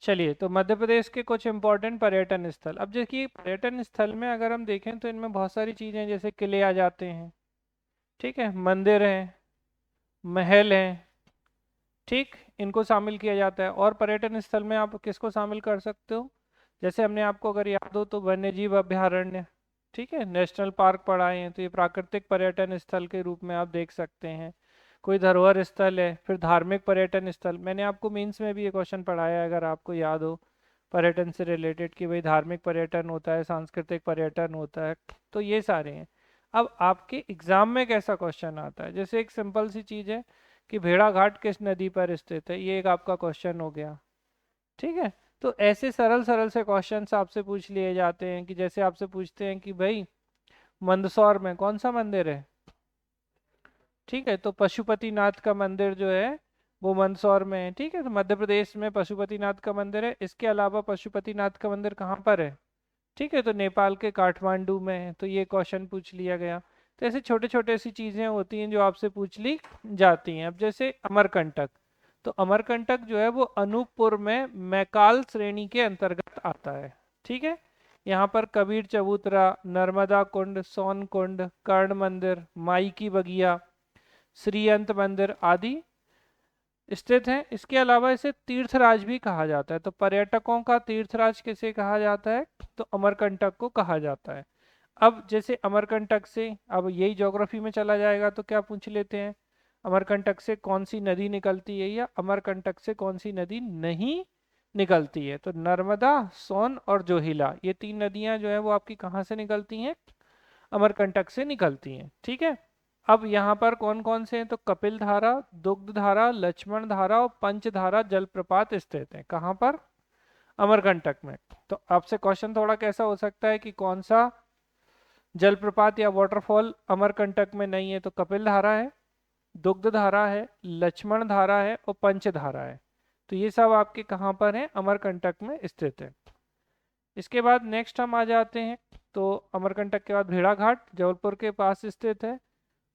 चलिए, तो मध्य प्रदेश के कुछ इंपॉर्टेंट पर्यटन स्थल। अब देखिए, पर्यटन स्थल में अगर हम देखें तो इनमें बहुत सारी चीज़ें हैं, जैसे किले आ जाते हैं, ठीक है, मंदिर हैं, महल हैं, ठीक, इनको शामिल किया जाता है। और पर्यटन स्थल में आप किसको शामिल कर सकते हो, जैसे हमने आपको अगर याद हो तो वन्य जीव अभयारण्य, ठीक है, नेशनल पार्क पढ़ाए हैं, तो ये प्राकृतिक पर्यटन स्थल के रूप में आप देख सकते हैं। कोई धरोहर स्थल है, फिर धार्मिक पर्यटन स्थल, मैंने आपको मीन्स में भी ये क्वेश्चन पढ़ाया है अगर आपको याद हो, पर्यटन से रिलेटेड, कि भाई धार्मिक पर्यटन होता है, सांस्कृतिक पर्यटन होता है, तो ये सारे हैं। अब आपके एग्जाम में कैसा क्वेश्चन आता है, जैसे एक सिंपल सी चीज़ है कि भेड़ा घाट किस नदी पर स्थित है, ये एक आपका क्वेश्चन हो गया, ठीक है। तो ऐसे सरल सरल से क्वेश्चंस आपसे पूछ लिए जाते हैं, कि जैसे आपसे पूछते हैं कि भाई मंदसौर में कौन सा मंदिर है, ठीक है, तो पशुपतिनाथ का मंदिर जो है वो मंदसौर में है, ठीक है, तो मध्य प्रदेश में पशुपतिनाथ का मंदिर है। इसके अलावा पशुपतिनाथ का मंदिर कहाँ पर है, ठीक है, तो नेपाल के काठमांडू में है, तो ये क्वेश्चन पूछ लिया गया। तो ऐसे छोटे छोटे सी चीज़ें होती हैं जो आपसे पूछ ली जाती हैं। अब जैसे अमरकंटक, तो अमरकंटक जो है वो अनूपपुर में मैकाल श्रेणी के अंतर्गत आता है, ठीक है। यहाँ पर कबीर चबूतरा, नर्मदा कुंड, सोन कुंड, कर्ण मंदिर, माई की बगिया, श्रीअंत मंदिर आदि स्थित हैं। इसके अलावा इसे तीर्थराज भी कहा जाता है। तो पर्यटकों का तीर्थराज किसे कहा जाता है, तो अमरकंटक को कहा जाता है। अब जैसे अमरकंटक से, अब यही ज्योग्राफी में चला जाएगा तो क्या पूछ लेते हैं, अमरकंटक से कौन सी नदी निकलती है, या अमरकंटक से कौन सी नदी नहीं निकलती है। तो नर्मदा, सोन और जोहिला, ये तीन नदियां जो है वो आपकी कहाँ से निकलती हैं, अमरकंटक से निकलती हैं, ठीक है। अब यहाँ पर कौन कौन से हैं, तो कपिल धारा, दुग्ध धारा, लक्ष्मण धारा और पंचधारा जलप्रपात स्थित हैं। कहाँ पर, अमरकंटक में। तो आपसे क्वेश्चन थोड़ा कैसा हो सकता है कि कौन सा जलप्रपात या वाटरफॉल अमरकंटक में नहीं है, तो कपिल धारा है, दुग्ध धारा है, लक्ष्मण धारा है और पंचधारा है। तो ये सब आपके कहाँ पर हैं, अमरकंटक में स्थित है। इसके बाद नेक्स्ट हम आ जाते हैं, तो अमरकंटक के बाद भेड़ाघाट जबलपुर के पास स्थित है।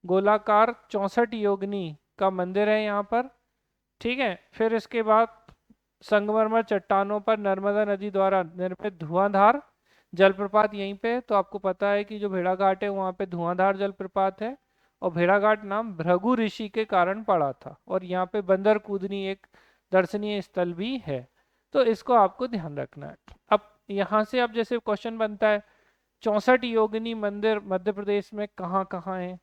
गोलाकार 64 योगिनी का मंदिर है यहाँ पर, ठीक है। फिर इसके बाद संगमरमर चट्टानों पर नर्मदा नदी द्वारा निर्मित धुआंधार जलप्रपात यहीं पे है। तो आपको पता है कि जो भेड़ाघाट है वहाँ पे धुआंधार जलप्रपात है, और भेड़ाघाट नाम भृगु ऋषि के कारण पड़ा था। और यहाँ पे बंदर कूदनी एक दर्शनीय स्थल भी है, तो इसको आपको ध्यान रखना है। अब यहाँ से अब जैसे क्वेश्चन बनता है, 64 योगिनी मंदिर मध्य प्रदेश में कहाँ कहाँ है,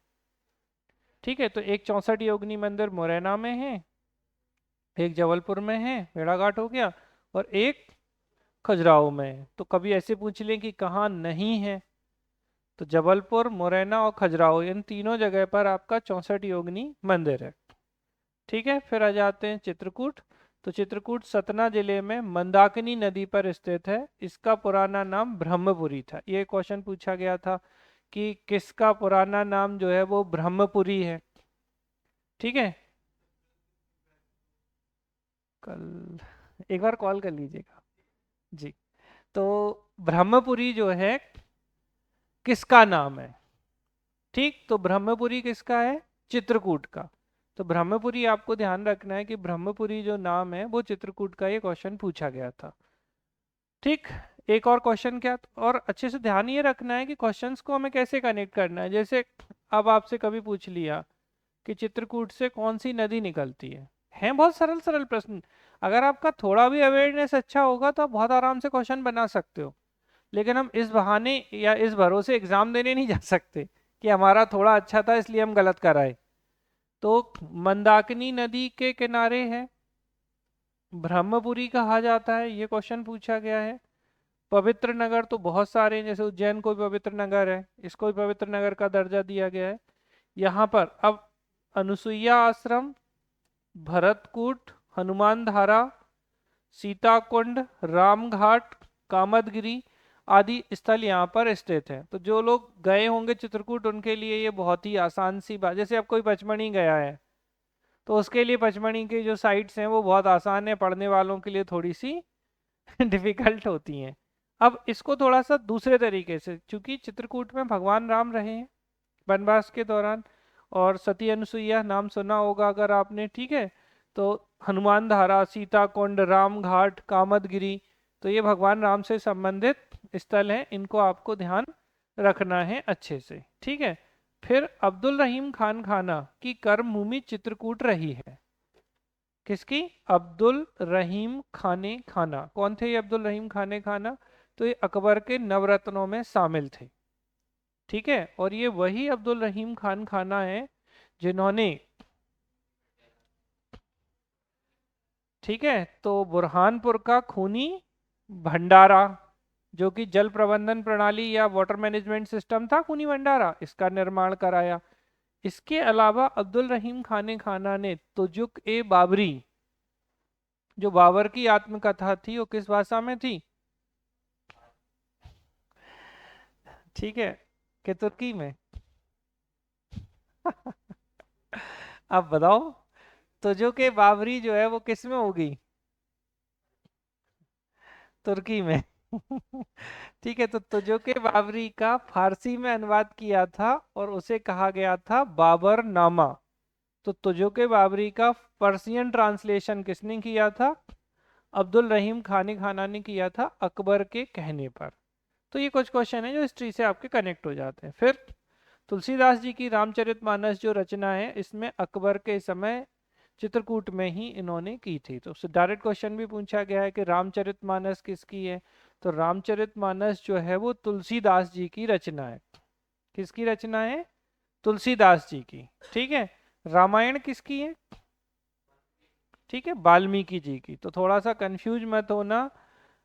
ठीक है, तो एक 64 योगिनी मंदिर मुरैना में है, एक जबलपुर में है, भेड़ाघाट हो गया, और एक खजुराहो में है। तो कभी ऐसे पूछ लें कि कहाँ नहीं है, तो जबलपुर, मुरैना और खजुराहो, इन तीनों जगह पर आपका 64 योगिनी मंदिर है, ठीक है। फिर आ जाते हैं चित्रकूट। तो चित्रकूट सतना जिले में मंदाकिनी नदी पर स्थित है। इसका पुराना नाम ब्रह्मपुरी था। ये क्वेश्चन पूछा गया था कि किसका पुराना नाम जो है वो ब्रह्मपुरी है, ठीक है। कल एक बार कॉल कर लीजिएगा जी। तो ब्रह्मपुरी जो है किसका नाम है, ठीक, तो ब्रह्मपुरी किसका है, चित्रकूट का। तो ब्रह्मपुरी आपको ध्यान रखना है कि ब्रह्मपुरी जो नाम है वो चित्रकूट का, ये क्वेश्चन पूछा गया था, ठीक। एक और क्वेश्चन क्या, और अच्छे से ध्यान ये रखना है कि क्वेश्चंस को हमें कैसे कनेक्ट करना है। जैसे अब आपसे कभी पूछ लिया कि चित्रकूट से कौन सी नदी निकलती है बहुत सरल सरल प्रश्न। अगर आपका थोड़ा भी अवेयरनेस अच्छा होगा तो आप बहुत आराम से क्वेश्चन बना सकते हो। लेकिन हम इस बहाने या इस भरोसे एग्जाम देने नहीं जा सकते कि हमारा थोड़ा अच्छा था इसलिए हम गलत कराए। तो मंदाकिनी नदी के किनारे है, ब्रह्मपुरी कहा जाता है, ये क्वेश्चन पूछा गया है। पवित्र नगर तो बहुत सारे हैं, जैसे उज्जैन को भी पवित्र नगर है, इसको भी पवित्र नगर का दर्जा दिया गया है। यहाँ पर अब अनुसुईया आश्रम, भरतकूट, हनुमान धारा, सीताकुंड, रामघाट, कामदगिरी आदि स्थल यहाँ पर स्थित हैं। तो जो लोग गए होंगे चित्रकूट उनके लिए ये बहुत ही आसान सी बात, जैसे अब कोई पचमणी गया है तो उसके लिए पचमणी की जो साइट्स हैं वो बहुत आसान है, पढ़ने वालों के लिए थोड़ी सी डिफिकल्ट होती हैं। अब इसको थोड़ा सा दूसरे तरीके से, क्योंकि चित्रकूट में भगवान राम रहे हैं वनवास के दौरान, और सती अनुसुईया नाम सुना होगा अगर आपने, ठीक है। तो हनुमान धारा, सीता कुंड, राम घाट, कामदगिरी, तो ये भगवान राम से संबंधित स्थल हैं, इनको आपको ध्यान रखना है अच्छे से। ठीक है। फिर अब्दुल रहीम खान खाना की कर्मभूमि चित्रकूट रही है। किसकी? अब्दुल रहीम खाने खाना। कौन थे ये अब्दुल रहीम खाने खाना? तो ये अकबर के नवरत्नों में शामिल थे। ठीक है। और ये वही अब्दुल रहीम खान खाना है जिन्होंने, ठीक है, तो बुरहानपुर का खूनी भंडारा, जो कि जल प्रबंधन प्रणाली या वाटर मैनेजमेंट सिस्टम था, खूनी भंडारा, इसका निर्माण कराया। इसके अलावा अब्दुल रहीम खाने खाना ने तुजुक ए बाबरी, जो बाबर की आत्मकथा थी, वो किस भाषा में थी? ठीक है, कि तुर्की में? अब बताओ, तुजुक ए बाबरी जो है वो किस में होगी? तुर्की में। ठीक है, तो तुजुक ए बाबरी का फारसी में अनुवाद किया था और उसे कहा गया था बाबर नामा। तो तुजुक ए बाबरी का पर्सियन ट्रांसलेशन किसने किया था? अब्दुल रहीम खानी खाना ने किया था, अकबर के कहने पर। तो ये कुछ क्वेश्चन है जो हिस्ट्री से आपके कनेक्ट हो जाते हैं। फिर तुलसीदास जी की रामचरितमानस जो रचना है, इसमें अकबर के समय चित्रकूट में ही इन्होंने की थी। तो उससे डायरेक्ट क्वेश्चन भी पूछा गया है कि रामचरितमानस किसकी है? तो रामचरितमानस जो है वो तुलसीदास जी की रचना है। किसकी रचना है? तुलसीदास जी की। ठीक है। रामायण किसकी है? ठीक है, वाल्मीकि जी की। तो थोड़ा सा कंफ्यूज मत होना,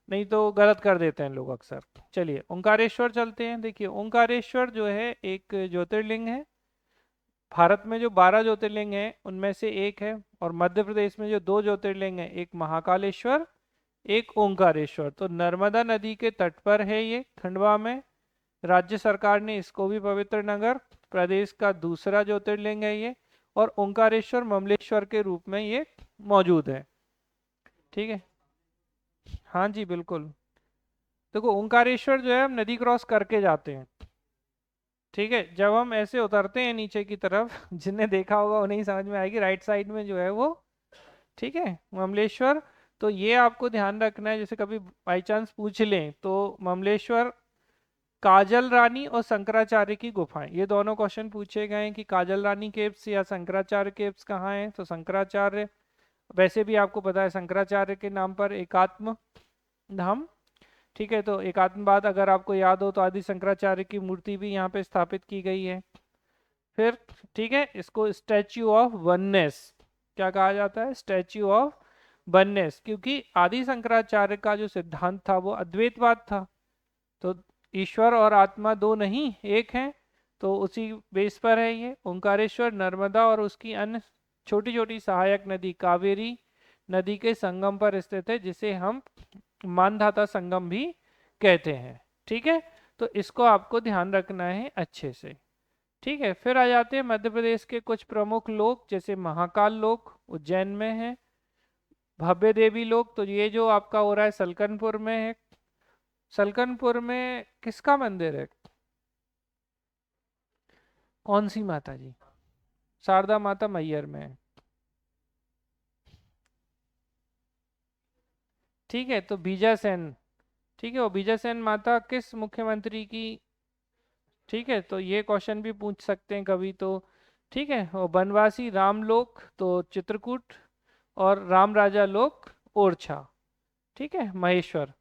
नहीं तो गलत कर देते हैं लोग अक्सर। चलिए ओंकारेश्वर चलते हैं। देखिए ओंकारेश्वर जो है एक ज्योतिर्लिंग है। भारत में जो 12 ज्योतिर्लिंग हैं उनमें से एक है। और मध्य प्रदेश में जो 2 ज्योतिर्लिंग हैं, एक महाकालेश्वर, एक ओंकारेश्वर। तो नर्मदा नदी के तट पर है ये, खंडवा में। राज्य सरकार ने इसको भी पवित्र नगर, प्रदेश का दूसरा ज्योतिर्लिंग है ये। और ओंकारेश्वर ममलेश्वर के रूप में ये मौजूद है। ठीक है। हाँ जी बिल्कुल। देखो ओंकारेश्वर जो है हम नदी क्रॉस करके जाते हैं। ठीक है। जब हम ऐसे उतरते हैं नीचे की तरफ, जिन्हें देखा होगा उन्हें ही समझ में आएगी, राइट साइड में जो है वो, ठीक है, ममलेश्वर। तो ये आपको ध्यान रखना है, जैसे कभी बाई चांस पूछ लें तो ममलेश्वर, काजल रानी और शंकराचार्य की गुफाएं, ये दोनों क्वेश्चन पूछे गए हैं कि काजल रानी केव्स या शंकराचार्य केव्स कहाँ हैं। तो शंकराचार्य, वैसे भी आपको पता है शंकराचार्य के नाम पर एकात्म धाम। ठीक है। तो एकात्मवाद अगर आपको याद हो तो आदि शंकराचार्य की मूर्ति भी यहाँ पे स्थापित की गई है। फिर ठीक है, इसको स्टैच्यू ऑफ वननेस क्या कहा जाता है? स्टैच्यू ऑफ वननेस, क्योंकि आदि शंकराचार्य का जो सिद्धांत था वो अद्वैतवाद था। तो ईश्वर और आत्मा दो नहीं, एक हैं। तो उसी बेस पर है ये। ओंकारेश्वर नर्मदा और उसकी अन्य छोटी छोटी सहायक नदी कावेरी नदी के संगम पर स्थित है, जिसे हम मानधाता संगम भी कहते हैं। ठीक है। तो इसको आपको ध्यान रखना है अच्छे से। ठीक है। फिर आ जाते हैं मध्य प्रदेश के कुछ प्रमुख लोक, जैसे महाकाल लोक उज्जैन में है। भव्य देवी लोक, तो ये जो आपका हो रहा है सलकनपुर में है। सलकनपुर में किसका मंदिर है? कौन सी माता जी? शारदा माता मैयर में है। ठीक है। तो बीजासेन, ठीक है, वो बीजासेन माता किस मुख्यमंत्री की? ठीक है। तो ये क्वेश्चन भी पूछ सकते हैं कभी तो। ठीक है। और बनवासी रामलोक तो चित्रकूट, और राम राजा लोक ओरछा। ठीक है, महेश्वर।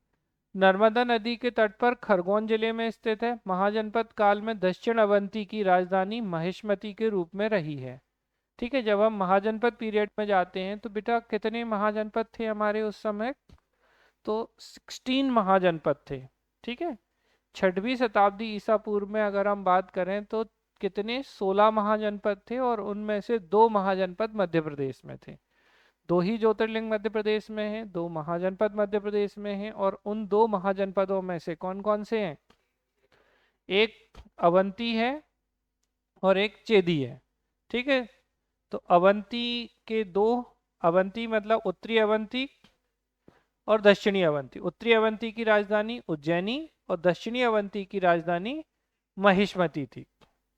नर्मदा नदी के तट पर खरगोन जिले में स्थित है। महाजनपद काल में दक्षिण अवंती की राजधानी महिष्मती के रूप में रही है। ठीक है। जब हम महाजनपद पीरियड में जाते हैं तो बेटा कितने महाजनपद थे हमारे उस समय? तो 16 महाजनपद थे। ठीक है। 6वीं शताब्दी ईसा पूर्व में अगर हम बात करें तो कितने? 16 महाजनपद थे, और उनमें से 2 महाजनपद मध्य प्रदेश में थे। 2 ही ज्योतिर्लिंग मध्य प्रदेश में हैं, 2 महाजनपद मध्य प्रदेश में हैं। और उन 2 महाजनपदों में से कौन कौन से हैं? एक अवंती है और एक चेदी है। ठीक है। तो अवंती के 2, अवंती मतलब उत्तरी अवंती और दक्षिणी अवंती। उत्तरी अवंती की राजधानी उज्जैनी और दक्षिणी अवंती की राजधानी महिष्मती थी।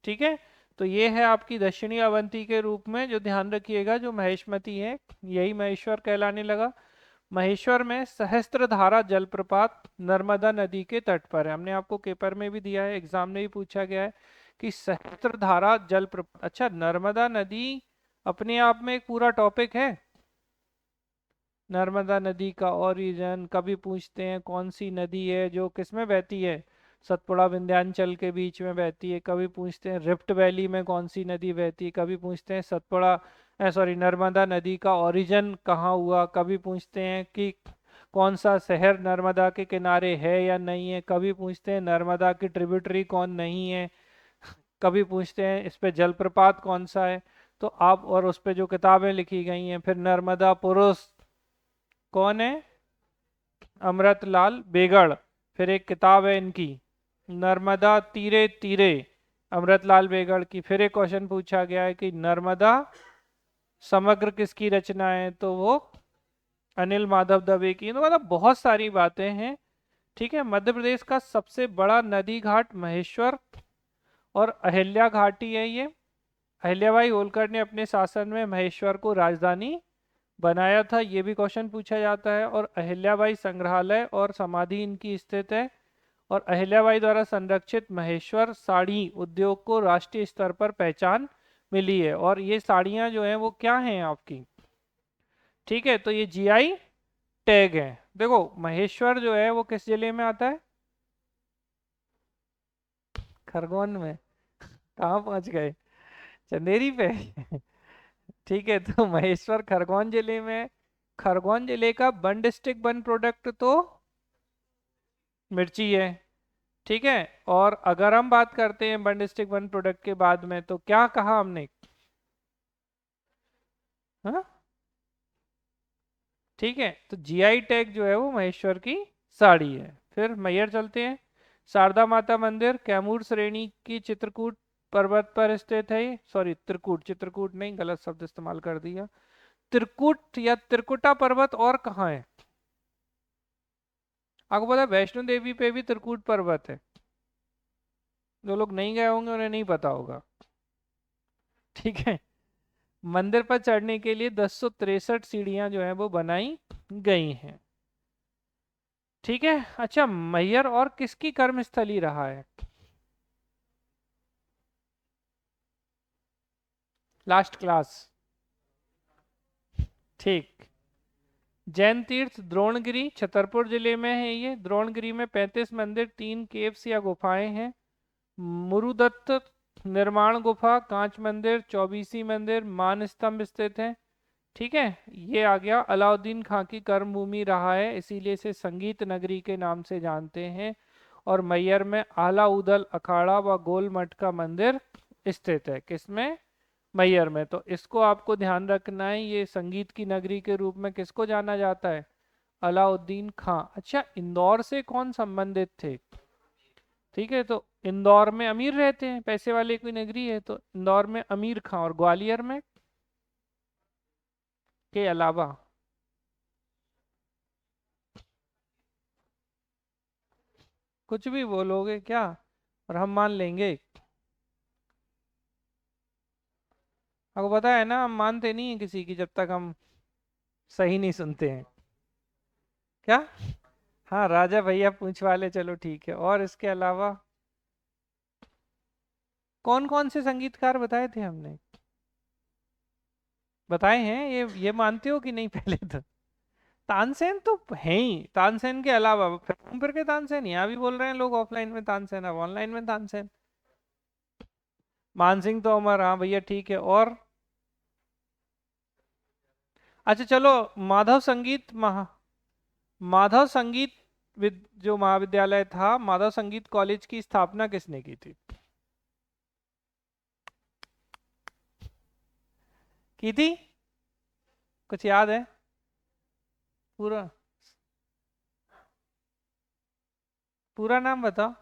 ठीक है। तो ये है आपकी दक्षिणी अवंती के रूप में, जो ध्यान रखिएगा, जो महेशमती है यही महेश्वर कहलाने लगा। महेश्वर में सहस्त्रधारा जलप्रपात नर्मदा नदी के तट पर है। हमने आपको पेपर में भी दिया है, एग्जाम में भी पूछा गया है कि सहस्त्रधारा जलप्रपात। अच्छा, नर्मदा नदी अपने आप में एक पूरा टॉपिक है। नर्मदा नदी का ओरिजिन, कभी पूछते हैं कौन सी नदी है जो किस में बहती है, सतपुड़ा विंध्याचल के बीच में बहती है। कभी पूछते हैं रिफ्ट वैली में कौन सी नदी बहती है। कभी पूछते हैं सतपुड़ा सॉरी नर्मदा नदी का ओरिजिन कहाँ हुआ। कभी पूछते हैं कि कौन सा शहर नर्मदा के किनारे है या नहीं है। कभी पूछते हैं नर्मदा की ट्रिब्यूटरी कौन नहीं है। कभी पूछते हैं इस पे जलप्रपात कौन सा है। तो आप, और उस पे जो किताबें लिखी गई हैं, फिर नर्मदा पुरुष कौन है, अमृतलाल बेगड़। फिर एक किताब है इनकी नर्मदा तीरे तीरे, अमृतलाल बेगड़ की। फिर एक क्वेश्चन पूछा गया है कि नर्मदा समग्र किसकी रचना है, तो वो अनिल माधव दवे की। तो मतलब बहुत सारी बातें हैं। ठीक है, मध्य प्रदेश का सबसे बड़ा नदी घाट महेश्वर और अहिल्या घाटी है ये। अहिल्याबाई होलकर ने अपने शासन में महेश्वर को राजधानी बनाया था, ये भी क्वेश्चन पूछा जाता है। और अहिल्याबाई संग्रहालय और समाधि इनकी स्थित है। और अहिल्याबाई द्वारा संरक्षित महेश्वर साड़ी उद्योग को राष्ट्रीय स्तर पर पहचान मिली है। और ये साड़ियाँ जो हैं वो क्या हैं आपकी, ठीक है, तो ये जीआई टैग है। देखो महेश्वर जो है वो किस जिले में आता है, खरगोन में। कहाँ पहुंच गए, चंदेरी पे। ठीक है, तो महेश्वर खरगोन जिले में है। खरगोन जिले का वन डिस्ट्रिक्ट वन प्रोडक्ट तो मिर्ची है। ठीक है, और अगर हम बात करते हैं वन डिस्ट्रिक्ट वन प्रोडक्ट के बाद में, तो क्या कहा हमने, हाँ, ठीक है, तो जीआई टैग जो है वो महेश्वर की साड़ी है। फिर मैयर चलते हैं। शारदा माता मंदिर कैमूर श्रेणी की चित्रकूट पर्वत पर स्थित है। सॉरी त्रिकूट, चित्रकूट नहीं, गलत शब्द इस्तेमाल कर दिया। त्रिकूट या त्रिकुटा पर्वत और कहाँ है, आपको पता है वैष्णो देवी पे भी त्रिकूट पर्वत है। जो लोग नहीं गए होंगे उन्हें नहीं पता होगा। ठीक है, मंदिर पर चढ़ने के लिए 1063 सीढ़ियां जो है वो बनाई गई हैं। ठीक है, अच्छा मैयर और किसकी कर्मस्थली रहा है, लास्ट क्लास, ठीक। जैन तीर्थ द्रोणगिरी छतरपुर जिले में है ये। द्रोणगिरी में 35 मंदिर, 3 केव्स या गुफाएं हैं। मुरुदत्त निर्माण गुफा, कांच मंदिर, चौबीसी मंदिर, मान स्तंभ स्थित है। ठीक है, ये आ गया अलाउद्दीन खां की कर्मभूमि रहा है, इसीलिए इसे संगीत नगरी के नाम से जानते हैं। और मैयर में आला उदल अखाड़ा व गोल मठ का मंदिर स्थित है। किसमें, मैयर में। तो इसको आपको ध्यान रखना है, ये संगीत की नगरी के रूप में किसको जाना जाता है, अलाउद्दीन खां। अच्छा, इंदौर से कौन संबंधित थे, ठीक है, तो इंदौर में अमीर रहते हैं, पैसे वाले की नगरी है, तो इंदौर में अमीर खां। और ग्वालियर में के अलावा, कुछ भी बोलोगे क्या और हम मान लेंगे। आपको पता है ना, हम मानते नहीं है किसी की जब तक हम सही नहीं सुनते हैं। क्या, हाँ राजा भैया पूछ वाले, चलो ठीक है। और इसके अलावा कौन कौन से संगीतकार बताए थे हमने, बताए हैं, ये मानते हो कि नहीं पहले तो। तानसेन तो है ही, तानसेन के अलावा फिर घूम फिर के तानसेन, यहाँ भी बोल रहे हैं लोग ऑफलाइन में तानसेन, अब ऑनलाइन में तानसेन। मानसिंह तो अमर, हाँ भैया ठीक है। और अच्छा चलो, माधव संगीत माधव संगीत जो महाविद्यालय था, माधव संगीत कॉलेज की स्थापना किसने की थी, की थी, कुछ याद है पूरा, पूरा नाम बताओ।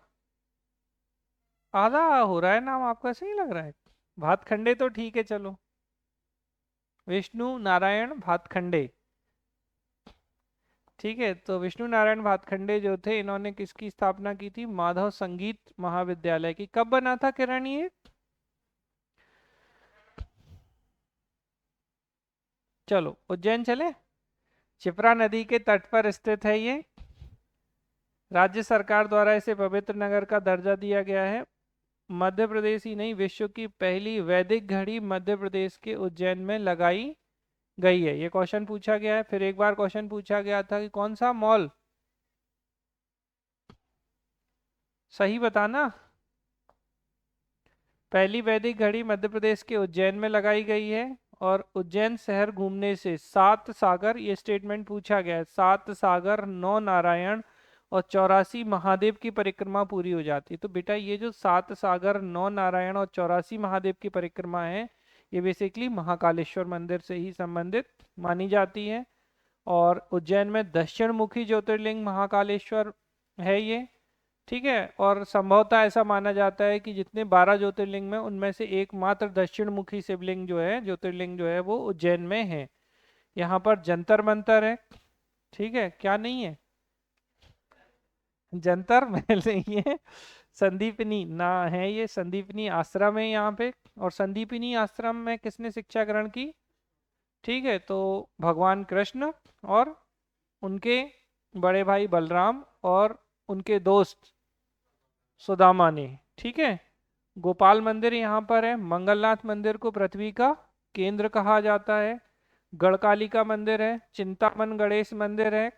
आधा हो रहा है नाम आपको, ऐसे ही लग रहा है। भातखंडे तो ठीक है चलो, विष्णु नारायण भातखंडे। ठीक है, तो विष्णु नारायण भातखंडे जो थे, इन्होंने किसकी स्थापना की थी, माधव संगीत महाविद्यालय की। कब बना था किरण ये, चलो उज्जैन चले। क्षिप्रा नदी के तट पर स्थित है ये। राज्य सरकार द्वारा इसे पवित्र नगर का दर्जा दिया गया है। मध्य प्रदेश ही नहीं, विश्व की पहली वैदिक घड़ी मध्य प्रदेश के उज्जैन में लगाई गई है। ये क्वेश्चन पूछा गया है। फिर एक बार क्वेश्चन पूछा गया था कि कौन सा मॉल, सही बताना। पहली वैदिक घड़ी मध्य प्रदेश के उज्जैन में लगाई गई है। और उज्जैन शहर घूमने से 7 सागर, ये स्टेटमेंट पूछा गया है, 7 सागर 9 नारायण और 84 महादेव की परिक्रमा पूरी हो जाती है। तो बेटा ये जो 7 सागर 9 नारायण और 84 महादेव की परिक्रमा है, ये बेसिकली महाकालेश्वर मंदिर से ही संबंधित मानी जाती है। और उज्जैन में दक्षिण मुखी ज्योतिर्लिंग महाकालेश्वर है ये। ठीक है। और संभवतः ऐसा माना जाता है कि जितने 12 ज्योतिर्लिंग में, उनमें से एकमात्र दक्षिण मुखी शिवलिंग जो है, ज्योतिर्लिंग जो है, वो उज्जैन में है। यहाँ पर जंतर मंतर है। ठीक है, क्या नहीं है? जंतर महल नहीं है। संदीपनी ना है, ये संदीपनी आश्रम है यहाँ पे। और संदीपनी आश्रम में किसने शिक्षा ग्रहण की? ठीक है, तो भगवान कृष्ण और उनके बड़े भाई बलराम और उनके दोस्त सुदामा ने। ठीक है। गोपाल मंदिर यहाँ पर है। मंगलनाथ मंदिर को पृथ्वी का केंद्र कहा जाता है। गढ़कालिका मंदिर है। चिंतामन गणेश मंदिर है।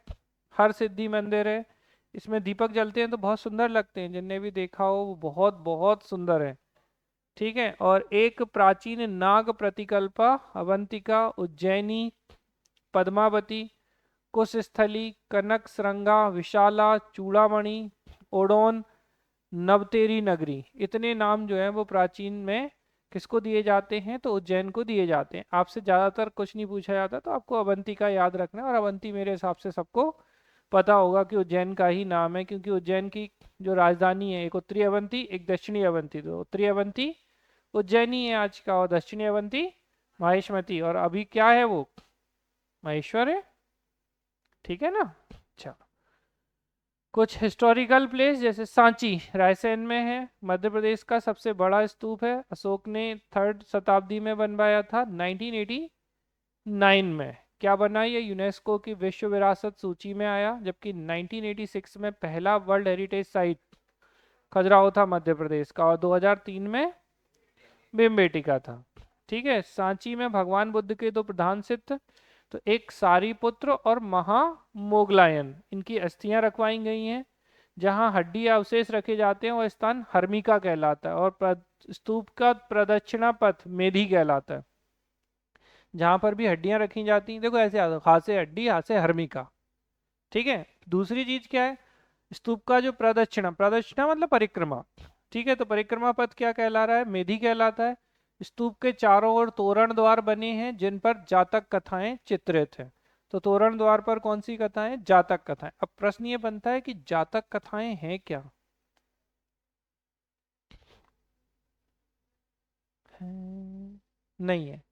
हर सिद्धि मंदिर है। इसमें दीपक जलते हैं तो बहुत सुंदर लगते हैं, जिनने भी देखा हो वो बहुत बहुत सुंदर है। ठीक है। और एक प्राचीन नाग प्रतिकल्पा अवंतिका, उज्जैनी, पद्मावती, कुशस्थली, कनक श्रृंगा, विशाला, चूड़ामणि, ओडोन, नवतेरी नगरी, इतने नाम जो है वो प्राचीन में किसको दिए जाते हैं? तो उज्जैन को दिए जाते हैं। आपसे ज्यादातर कुछ नहीं पूछा जाता, तो आपको अवंती का याद रखना है। और अवंती मेरे हिसाब से सबको पता होगा कि उज्जैन का ही नाम है, क्योंकि उज्जैन की जो राजधानी है, एक उत्तरी अवंती एक दक्षिणी अवंती। तो उत्तरी अवंती उज्जैनी है आज का, और दक्षिणी अवंती माहेश्मती। और अभी क्या है वो? महेश्वर है। ठीक है ना? अच्छा, कुछ हिस्टोरिकल प्लेस जैसे सांची रायसेन में है। मध्य प्रदेश का सबसे बड़ा स्तूप है। अशोक ने 3rd शताब्दी में बनवाया था, 1989 में। क्या बना? ये यूनेस्को की विश्व विरासत सूची में आया। जबकि 1986 में पहला वर्ल्ड हेरिटेज साइट खजुराहो था मध्य प्रदेश का। और 2003 में भीमबेटका था। ठीक है। सांची में भगवान बुद्ध के 2 प्रधान सिद्ध, तो एक सारीपुत्र और महामोगलायन, इनकी अस्थियां रखवाई गई हैं। जहां हड्डी अवशेष रखे जाते हैं वह स्थान हर्मिका कहलाता है। और स्तूप का प्रदक्षिणा पथ मेधी कहलाता है। जहां पर भी हड्डियां रखी जाती हैं, देखो ऐसे आता, हाथ से हड्डी, हाथ से हर्मिका। ठीक है। दूसरी चीज क्या है? स्तूप का जो प्रदक्षिणा, प्रदक्षिणा मतलब परिक्रमा। ठीक है। तो परिक्रमा पथ क्या कहला रहा है? मेधी कहलाता है। स्तूप के चारों ओर तोरण द्वार बने हैं, जिन पर जातक कथाएं चित्रित हैं। तो तोरण द्वार पर कौन सी कथाएं? जातक कथाएं। अब प्रश्न ये बनता है कि जातक कथाएं हैं क्या? नहीं है।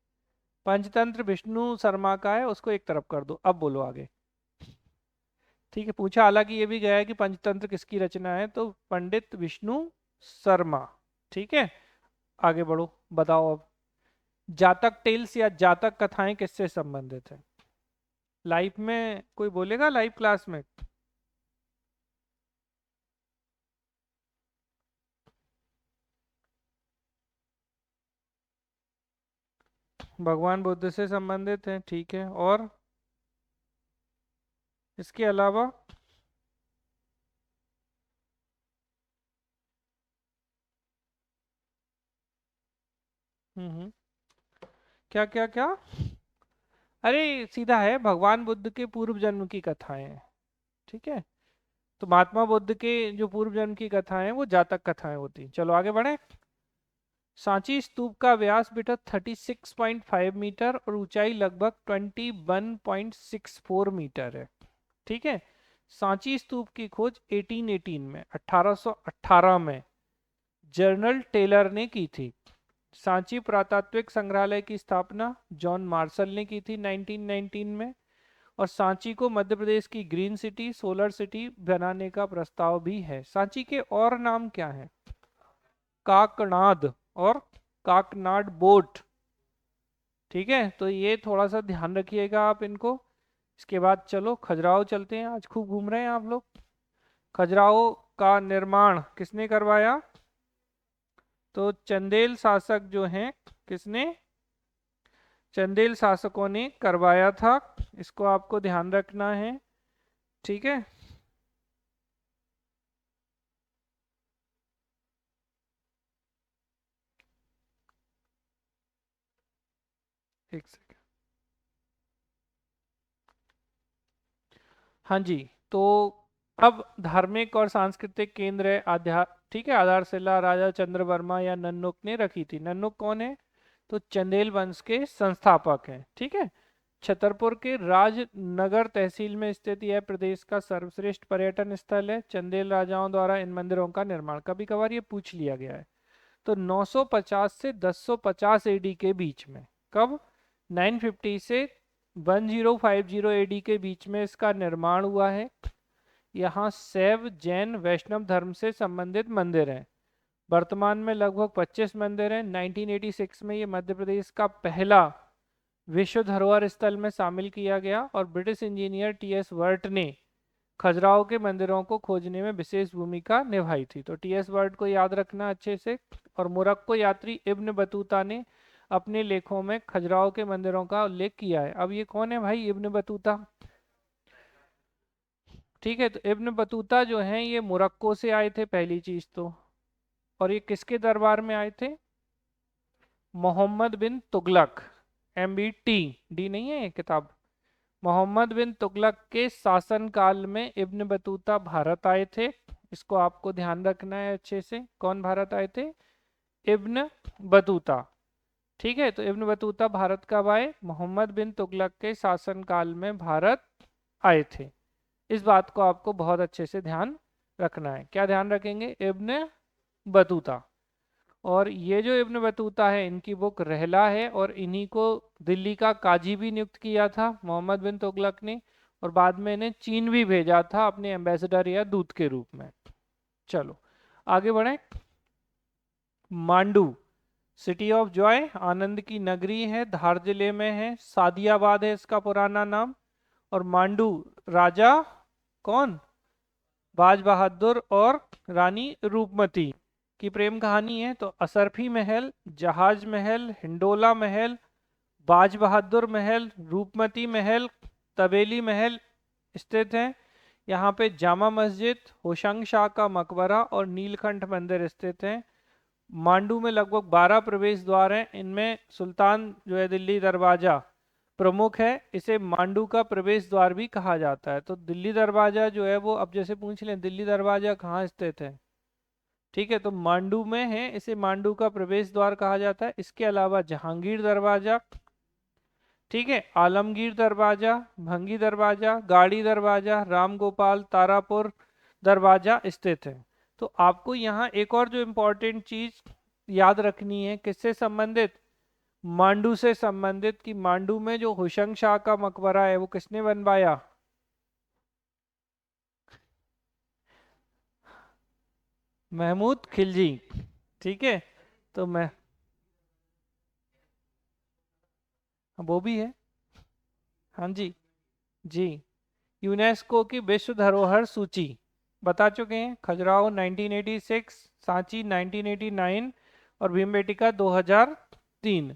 पंचतंत्र विष्णु शर्मा का है, उसको एक तरफ कर दो। अब बोलो आगे। ठीक है, पूछा हालांकि ये भी गया है कि पंचतंत्र किसकी रचना है, तो पंडित विष्णु शर्मा। ठीक है। आगे बढ़ो, बताओ अब। जातक टेल्स या जातक कथाएं किससे संबंधित है? लाइफ में कोई बोलेगा? लाइव क्लास में भगवान बुद्ध से संबंधित है। ठीक है। और इसके अलावा? हम्म। क्या क्या क्या? अरे सीधा है, भगवान बुद्ध के पूर्व जन्म की कथाएं हैं। ठीक है। तो महात्मा बुद्ध के जो पूर्व जन्म की कथाएं हैं वो जातक कथाएं होती हैं। चलो आगे बढ़े। सांची स्तूप का व्यास बेटा 36.5 मीटर और ऊंचाई लगभग 21.64 मीटर है। ठीक है। सांची स्तूप की खोज 1818 में, 1818 में जर्नल टेलर ने की थी। सांची पुरातात्विक संग्रहालय की स्थापना जॉन मार्शल ने की थी 1919 में। और सांची को मध्य प्रदेश की ग्रीन सिटी, सोलर सिटी बनाने का प्रस्ताव भी है। सांची के और नाम क्या हैं? काकनाद और काकनाड बोट। ठीक है, तो ये थोड़ा सा ध्यान रखिएगा आप इनको। इसके बाद चलो खजुराहो चलते हैं, आज खूब घूम रहे हैं आप लोग। खजुराहो का निर्माण किसने करवाया? तो चंदेल शासक जो हैं, किसने? चंदेल शासकों ने करवाया था। इसको आपको ध्यान रखना है, ठीक है। एक सेकंड। हाँ जी। तो अब धार्मिक और सांस्कृतिक केंद्र है ठीक है, आधारशिला राजा चंद्रवर्मा या नन्नुक ने रखी थी। नन्नुक कौन है? तो चंदेल वंश के संस्थापक हैं, ठीक है। छतरपुर के राजनगर तहसील में स्थित यह प्रदेश का सर्वश्रेष्ठ पर्यटन स्थल है। चंदेल राजाओं द्वारा इन मंदिरों का निर्माण, कभी कभार ये पूछ लिया गया है। तो 950 से 1050 एडी के बीच में, कब? 950 से 1050 एडी के बीच में इसका निर्माण हुआ है। यहाँ शैव जैन वैष्णव धर्म से संबंधित मंदिर हैं। वर्तमान में लगभग 25 मंदिर हैं। 1986 में ये मध्य प्रदेश का पहला विश्व धरोहर स्थल में शामिल किया गया और ब्रिटिश इंजीनियर टीएस वर्ट ने खजुराहो के मंदिरों को खोजने में विशेष भूमिका निभाई थी। तो टीएस वर्ट को याद रखना अच्छे से। और मोरक्को यात्री इब्न बतूता ने अपने लेखों में खजुराहो के मंदिरों का उल्लेख किया है। अब ये कौन है भाई इब्न बतूता? ठीक है, तो इब्न बतूता जो हैं ये मोरक्को से आए थे, पहली चीज तो। और ये किसके दरबार में आए थे? मोहम्मद बिन तुगलक, MBT, डी नहीं है ये किताब। मोहम्मद बिन तुगलक के शासनकाल में इब्न बतूता भारत आए थे। इसको आपको ध्यान रखना है अच्छे से। कौन भारत आए थे? Ibn Battuta. ठीक है, तो इब्न बतूता भारत कब आए? मोहम्मद बिन तुगलक के शासनकाल में भारत आए थे। इस बात को आपको बहुत अच्छे से ध्यान रखना है। क्या ध्यान रखेंगे? Ibn Battuta. और ये जो इब्न बतूता है, इनकी बुक रहला है, और इन्हीं को दिल्ली का काजी भी नियुक्त किया था मोहम्मद बिन तुगलक ने। और बाद में इन्हें चीन भी भेजा था अपने एम्बेसडर या दूत के रूप में। चलो आगे बढ़े। मांडू, सिटी ऑफ जॉय, आनंद की नगरी है, धार जिले में है। सादियाबाद है इसका पुराना नाम। और मांडू राजा कौन? बाज बहादुर और रानी रूपमती की प्रेम कहानी है। तो असरफी महल, जहाज महल, हिंडोला महल, बाज बहादुर महल, रूपमती महल, तबेली महल स्थित हैं। यहाँ पे जामा मस्जिद, होशंग शाह का मकबरा और नीलकंठ मंदिर स्थित हैं। मांडू में लगभग 12 प्रवेश द्वार हैं। इनमें सुल्तान जो है दिल्ली दरवाजा प्रमुख है। इसे मांडू का प्रवेश द्वार भी कहा जाता है। तो दिल्ली दरवाजा जो है वो, अब जैसे पूछ लें दिल्ली दरवाजा कहाँ स्थित है, ठीक है, तो मांडू में है, इसे मांडू का प्रवेश द्वार कहा जाता है। इसके अलावा जहांगीर दरवाजा, ठीक है, आलमगीर दरवाजा, भंगी दरवाजा, गाड़ी दरवाजा, रामगोपाल तारापुर दरवाजा स्थित है। तो आपको यहाँ एक और जो इम्पोर्टेंट चीज याद रखनी है, किससे संबंधित? मांडू से संबंधित, कि मांडू में जो होशंग शाह का मकबरा है वो किसने बनवाया? महमूद खिलजी। ठीक है, तो मैं, वो भी है। हाँ जी, जी। यूनेस्को की विश्व धरोहर सूची बता चुके हैं। खजुराहो 1986, सांची 1989 और भीमबेटका 2003।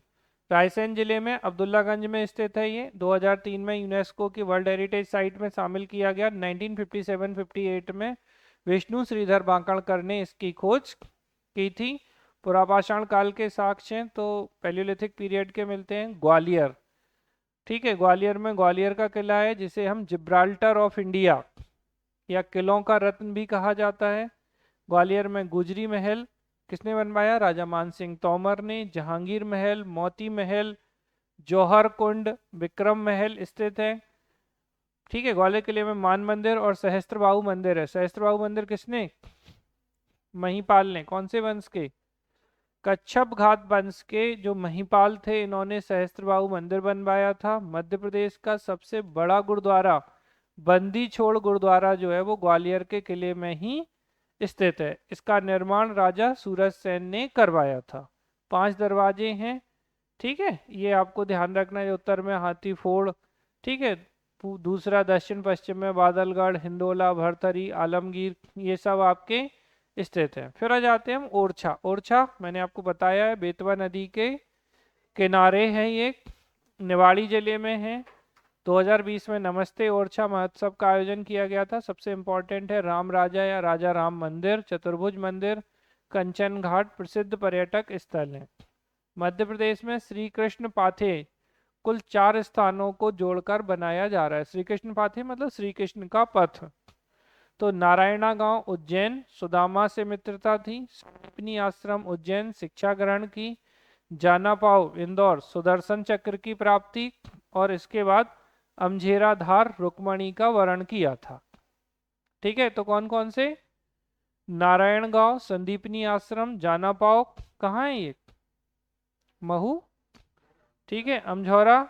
रायसेन जिले में अब्दुल्लागंज में स्थित है। ये 2003 में यूनेस्को की वर्ल्ड हेरिटेज साइट में शामिल किया गया। 1957-58 में विष्णु श्रीधर बांकड़कर ने इसकी खोज की थी। पुरापाषाण काल के साक्ष्य हैं तो पैलियोलिथिक पीरियड के मिलते हैं। ग्वालियर, ठीक है, ग्वालियर में ग्वालियर का किला है जिसे हम जिब्राल्टर ऑफ इंडिया या किलों का रत्न भी कहा जाता है। ग्वालियर में गुजरी महल किसने बनवाया? राजा मान सिंह तोमर ने। जहांगीर महल, मोती महल, जौहर कुंड, विक्रम महल स्थित है। ठीक है, ग्वालियर किले में मान मंदिर और सहस्त्रबाहु मंदिर है। सहस्त्रबाहु मंदिर किसने? महिपाल ने। कौन से वंश के? कच्छप घात वंश के जो महिपाल थे, इन्होंने सहस्त्रबाहु मंदिर बनवाया था। मध्य प्रदेश का सबसे बड़ा गुरुद्वारा बंदी छोड़ गुरुद्वारा जो है वो ग्वालियर के किले में ही स्थित है। इसका निर्माण राजा सूरज सेन ने करवाया था। 5 दरवाजे हैं। ठीक है, ये आपको ध्यान रखना है। उत्तर में हाथी फोड़, ठीक है। दूसरा दक्षिण पश्चिम में बादलगढ़, हिंदोला, भरथरी, आलमगीर, ये सब आपके स्थित हैं। फिर आ जाते हैं हम ओरछा। ओरछा मैंने आपको बताया है बेतवा नदी के किनारे है, ये निवाड़ी जिले में है। 2020 में नमस्ते ओरछा महोत्सव का आयोजन किया गया था। सबसे इम्पोर्टेंट है राम राजा या राजा राम मंदिर, चतुर्भुज मंदिर, कंचन घाट प्रसिद्ध पर्यटक स्थल है। मध्य प्रदेश में श्री कृष्ण पाथे कुल 4 स्थानों को जोड़कर बनाया जा रहा है। श्री कृष्ण पाथे मतलब श्री कृष्ण का पथ। तो नारायणा गांव उज्जैन, सुदामा से मित्रता थी। संदीपनी आश्रम उज्जैन, शिक्षा ग्रहण की। जाना पाव इंदौर, सुदर्शन चक्र की प्राप्ति। और इसके बाद अमझेरा धार रुक्मणी का वरण किया था। ठीक है, तो कौन कौन से? नारायण गांव, संदीपनी आश्रम, जाना पाव, कहाँ है ये? महू, ठीक है, अमझौरा,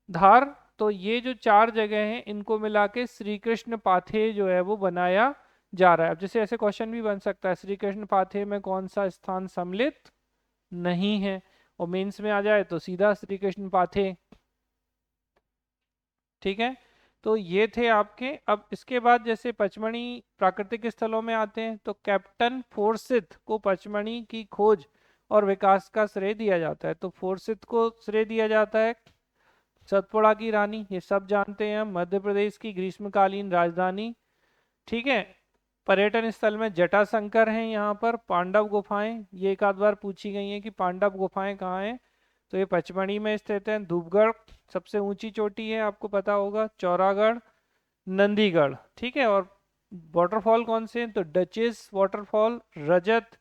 धार। तो ये जो 4 जगह हैं इनको मिला के श्री कृष्ण पाथे जो है वो बनाया जा रहा है। अब जैसे ऐसे क्वेश्चन भी बन सकता है, श्री कृष्ण पाथे में कौन सा स्थान सम्मिलित नहीं है, और मेंस में आ जाए तो सीधा श्री कृष्ण पाथे। ठीक है, तो ये थे आपके। अब इसके बाद जैसे पचमढ़ी प्राकृतिक स्थलों में आते हैं, तो कैप्टन फोर्सिथ को पचमढ़ी की खोज और विकास का श्रेय दिया जाता है। तो फोर्सिथ को श्रेय दिया जाता है। सतपुड़ा की रानी, ये सब जानते हैं हम, मध्य प्रदेश की ग्रीष्मकालीन राजधानी। ठीक है, पर्यटन स्थल में जटाशंकर हैं, यहाँ पर पांडव गुफाएं, ये एक आध बार पूछी गई हैं कि पांडव गुफाएं कहाँ हैं, तो ये पचमढ़ी में स्थित है। धूपगढ़ सबसे ऊंची चोटी है, आपको पता होगा। चौरागढ़, नंदीगढ़, ठीक है। और वाटरफॉल कौन से हैं? तो डचेस वाटरफॉल, रजत,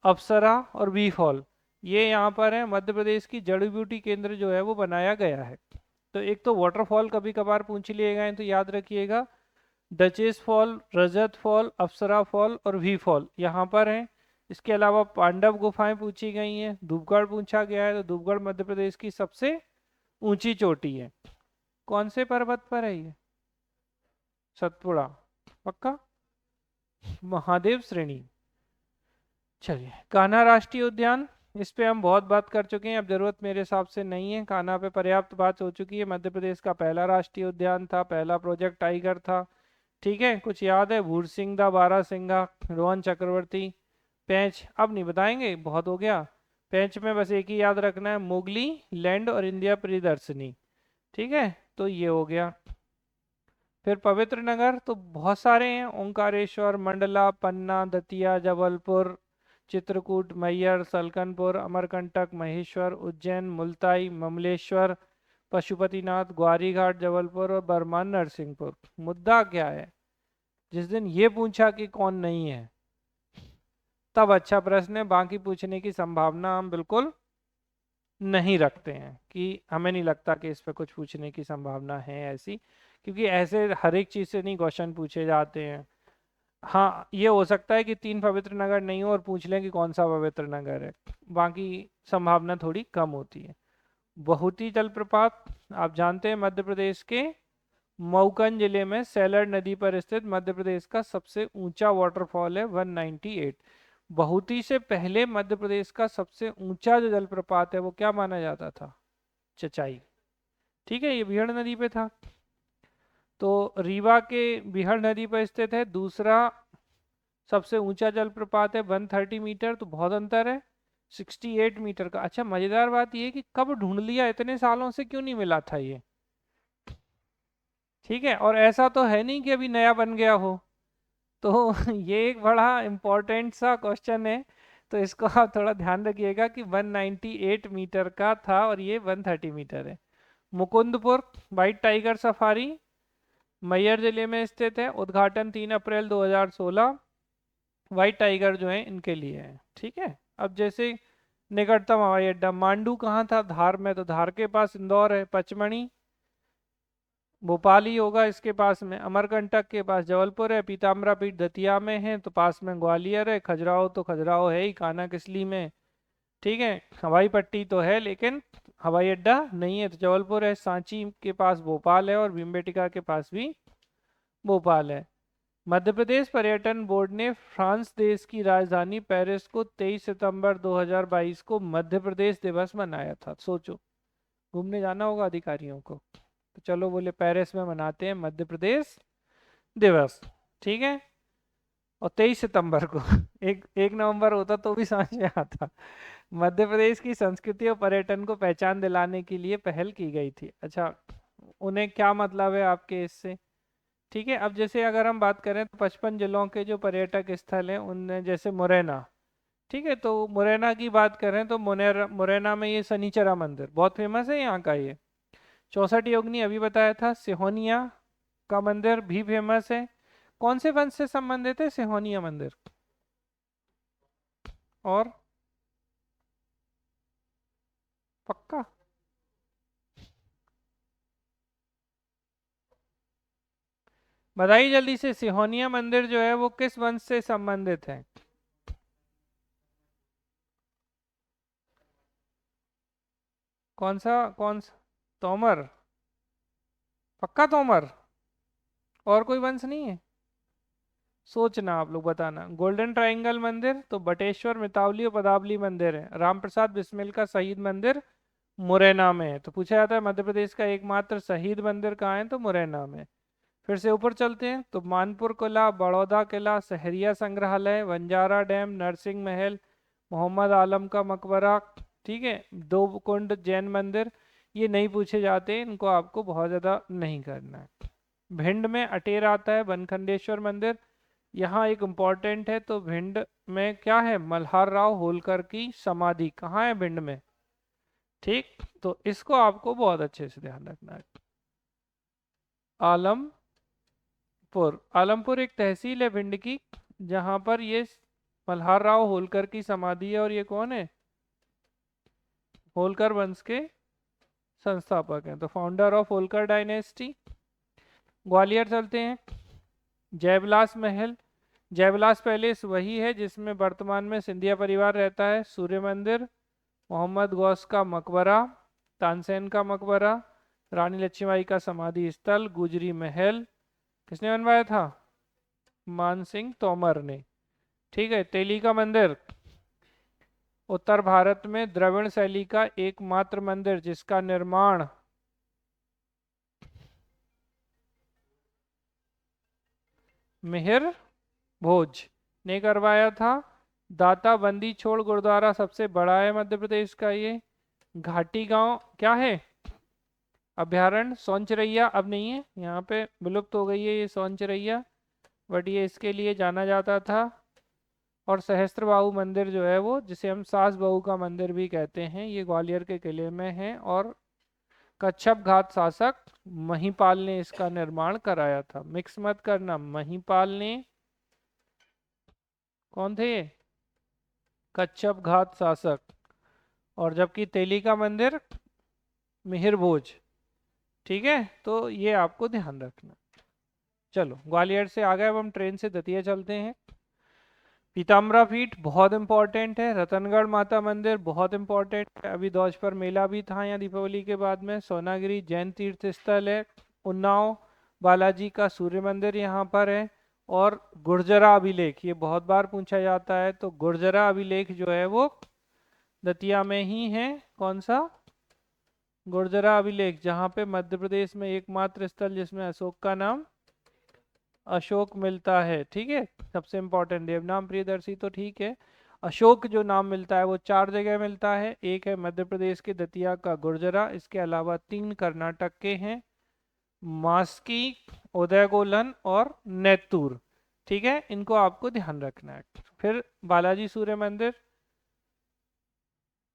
अप्सरा और बी फॉल, ये यहाँ पर है। मध्य प्रदेश की जड़ी बूटी केंद्र जो है वो बनाया गया है। तो एक तो वाटरफॉल कभी कभार पूछ लिए गए हैं, तो याद रखिएगा डचेस फॉल, रजत फॉल, अप्सरा फॉल और वी फॉल यहाँ पर हैं। इसके अलावा पांडव गुफाएं पूछी गई हैं, धूपगढ़ पूछा गया है। तो धूपगढ़ मध्य प्रदेश की सबसे ऊंची चोटी है। कौन से पर्वत पर है ये? सतपुड़ा, पक्का? महादेव श्रेणी। चलिए, कान्हा राष्ट्रीय उद्यान, इस पे हम बहुत बात कर चुके हैं, अब जरूरत मेरे हिसाब से नहीं है। कान्हा पे पर्याप्त बात हो चुकी है। मध्य प्रदेश का पहला राष्ट्रीय उद्यान था, पहला प्रोजेक्ट टाइगर था। ठीक है, कुछ याद है? भूरसिंगा, बारहसिंगा, रोहन चक्रवर्ती, पेंच, अब नहीं बताएंगे, बहुत हो गया। पेंच में बस एक ही याद रखना है, मोगली लैंड और इंडिया प्रियदर्शनी। ठीक है, तो ये हो गया। फिर पवित्र नगर तो बहुत सारे हैं, ओंकारेश्वर, मंडला, पन्ना, दतिया, जबलपुर, चित्रकूट, मैयर, सलकनपुर, अमरकंटक, महेश्वर, उज्जैन, मुल्ताई, ममलेश्वर, पशुपतिनाथ, ग्वारीघाट, जबलपुर और बरमान नरसिंहपुर। मुद्दा क्या है? जिस दिन ये पूछा कि कौन नहीं है, तब अच्छा प्रश्न है, बाकी पूछने की संभावना हम बिल्कुल नहीं रखते हैं, कि हमें नहीं लगता कि इस पे कुछ पूछने की संभावना है ऐसी, क्योंकि ऐसे हर एक चीज़ से नहीं क्वेश्चन पूछे जाते हैं। हाँ, ये हो सकता है कि 3 पवित्र नगर नहीं हो और पूछ लें कि कौन सा पवित्र नगर है, बाकी संभावना थोड़ी कम होती है। बहुती जलप्रपात, आप जानते हैं मध्य प्रदेश के मऊकन जिले में सैलर नदी पर स्थित मध्य प्रदेश का सबसे ऊंचा वाटरफॉल है, 198। बहुती से पहले मध्य प्रदेश का सबसे ऊंचा जो जलप्रपात है वो क्या माना जाता था? चचाई। ठीक है, ये बिहड़ नदी पे था। तो रीवा के बिहड़ नदी पर स्थित है। दूसरा सबसे ऊंचा जलप्रपात है, 130 मीटर, तो बहुत अंतर है। 68 मीटर का। अच्छा, मजेदार बात ये है कि कब ढूंढ लिया, इतने सालों से क्यों नहीं मिला था ये? ठीक है, और ऐसा तो है नहीं कि अभी नया बन गया हो। तो ये एक बड़ा इम्पोर्टेंट सा क्वेश्चन है, तो इसको आप थोड़ा ध्यान रखिएगा कि 198 मीटर का था और ये 130 मीटर है। Mukundpur white tiger safari Maihar जिले में स्थित है, उद्घाटन 3 अप्रैल 2016। वाइट टाइगर जो है इनके लिए है। ठीक है, अब जैसे निकटतम हवाई अड्डा मांडू कहाँ था? धार में, तो धार के पास इंदौर है। पचमढ़ी भोपाल ही होगा इसके पास में। अमरकंटक के पास जबलपुर है। पीताम्बरा पीठ दतिया में है, तो पास में ग्वालियर है। खजुराहो तो खजुराहो है ही, कान्हा किसली में। ठीक है, हवाई पट्टी तो है लेकिन हवाई अड्डा नहीं है, तो जबलपुर है। सांची के पास भोपाल है और भीमबेटका के पास भी भोपाल है। मध्य प्रदेश पर्यटन बोर्ड ने फ्रांस देश की राजधानी पेरिस को 23 सितंबर 2022 को मध्य प्रदेश दिवस मनाया था। सोचो, घूमने जाना होगा अधिकारियों को, तो चलो बोले पेरिस में मनाते हैं मध्य प्रदेश दिवस। ठीक है, और 23 सितंबर को एक 1 नवंबर होता तो भी समझ में आता। मध्य प्रदेश की संस्कृति और पर्यटन को पहचान दिलाने के लिए पहल की गई थी। अच्छा, उन्हें क्या मतलब है आपके इससे? ठीक है, अब जैसे अगर हम बात करें तो 55 जिलों के जो पर्यटक स्थल हैं उनमें जैसे मुरैना, ठीक है, तो मुरैना की बात करें तो मुरैना में ये शनिचरा मंदिर बहुत फेमस है यहाँ का। ये 64 योगिनी अभी बताया था। सिहोनिया का मंदिर भी फेमस है। कौन से वंश से संबंधित है सिहोनिया मंदिर? और पक्का? बताइए जल्दी से, सिहोनिया मंदिर जो है वो किस वंश से संबंधित है? कौन सा? तोमर? पक्का तोमर? और कोई वंश नहीं है? सोचना आप लोग, बताना। गोल्डन ट्रायंगल मंदिर तो बटेश्वर, मितावली और पदावली मंदिर है। राम प्रसाद बिस्मिल का शहीद मंदिर मुरैना में है। तो पूछा जाता है मध्य प्रदेश का एकमात्र शहीद मंदिर कहाँ है, तो मुरैना में। फिर से ऊपर चलते हैं तो मानपुर किला, बड़ौदा किला, सहरिया संग्रहालय, बंजारा डैम, नरसिंह महल, मोहम्मद आलम का मकबरा, ठीक है, दो कुंड जैन मंदिर। ये नहीं पूछे जाते, इनको आपको बहुत ज़्यादा नहीं करना है। भिंड में अटेर आता है, बनखंडेश्वर मंदिर। यहाँ एक इम्पॉर्टेंट है, तो भिंड में क्या है, मल्हार राव होलकर की समाधि कहाँ है, भिंड में। ठीक, तो इसको आपको बहुत अच्छे से ध्यान रखना है। आलमपुर एक तहसील है भिंड की, जहाँ पर ये मल्हार राव होलकर की समाधि है। और ये कौन है, होलकर वंश के संस्थापक हैं, तो founder of Holkar dynasty. Gwalior चलते हैं, जयविलास महल। जयविलास पैलेस वही है जिसमें वर्तमान में सिंधिया परिवार रहता है। सूर्य मंदिर, मोहम्मद गौस का मकबरा, तानसेन का मकबरा, रानी लक्ष्मीबाई का समाधि स्थल, गुजरी महल किसने बनवाया था, मान सिंह तोमर ने। ठीक है, तेली का मंदिर उत्तर भारत में द्रविड़ शैली का एकमात्र मंदिर जिसका निर्माण मिहिर भोज ने करवाया था। दाता बंदी छोड़ गुरुद्वारा सबसे बड़ा है मध्य प्रदेश का ये। घाटी गांव क्या है, अभ्यारण्य। सौंचरैया अब नहीं है, यहाँ पे विलुप्त हो गई है ये सौंचरैया, बट ये इसके लिए जाना जाता था। और सहस्त्रबाहु मंदिर जो है वो, जिसे हम सास बहू का मंदिर भी कहते हैं, ये ग्वालियर के किले में है। और कच्छप घाट शासक महिपाल ने इसका निर्माण कराया था। मिक्स मत करना, महिपाल ने, कौन थे ये, कच्छप घाट शासक। और जबकि तेली का मंदिर मिहिर भोज। ठीक है, तो ये आपको ध्यान रखना। चलो, ग्वालियर से आ गए, अब हम ट्रेन से दतिया चलते हैं। पीताम्बरा पीठ बहुत इंपॉर्टेंट है। रतनगढ़ माता मंदिर बहुत इंपॉर्टेंट है, अभी ध्वज पर मेला भी था यहाँ दीपावली के बाद में। सोनागिरी जैन तीर्थ स्थल है। उन्नाव बालाजी का सूर्य मंदिर यहाँ पर है। और गुर्जरा अभिलेख, ये बहुत बार पूछा जाता है, तो गुर्जरा अभिलेख जो है वो दतिया में ही है। कौन सा, गुर्जरा अभिलेख, जहाँ पे मध्य प्रदेश में एकमात्र स्थल जिसमें अशोक का नाम अशोक मिलता है। ठीक है, सबसे इंपॉर्टेंट देवनाम प्रियदर्शी तो ठीक है, अशोक जो नाम मिलता है वो 4 जगह मिलता है। एक है मध्य प्रदेश के दतिया का गुर्जरा, इसके अलावा 3 कर्नाटक के हैं, मास्की, उदयगोलन और नेत्तूर। ठीक है, इनको आपको ध्यान रखना है। फिर बालाजी सूर्य मंदिर,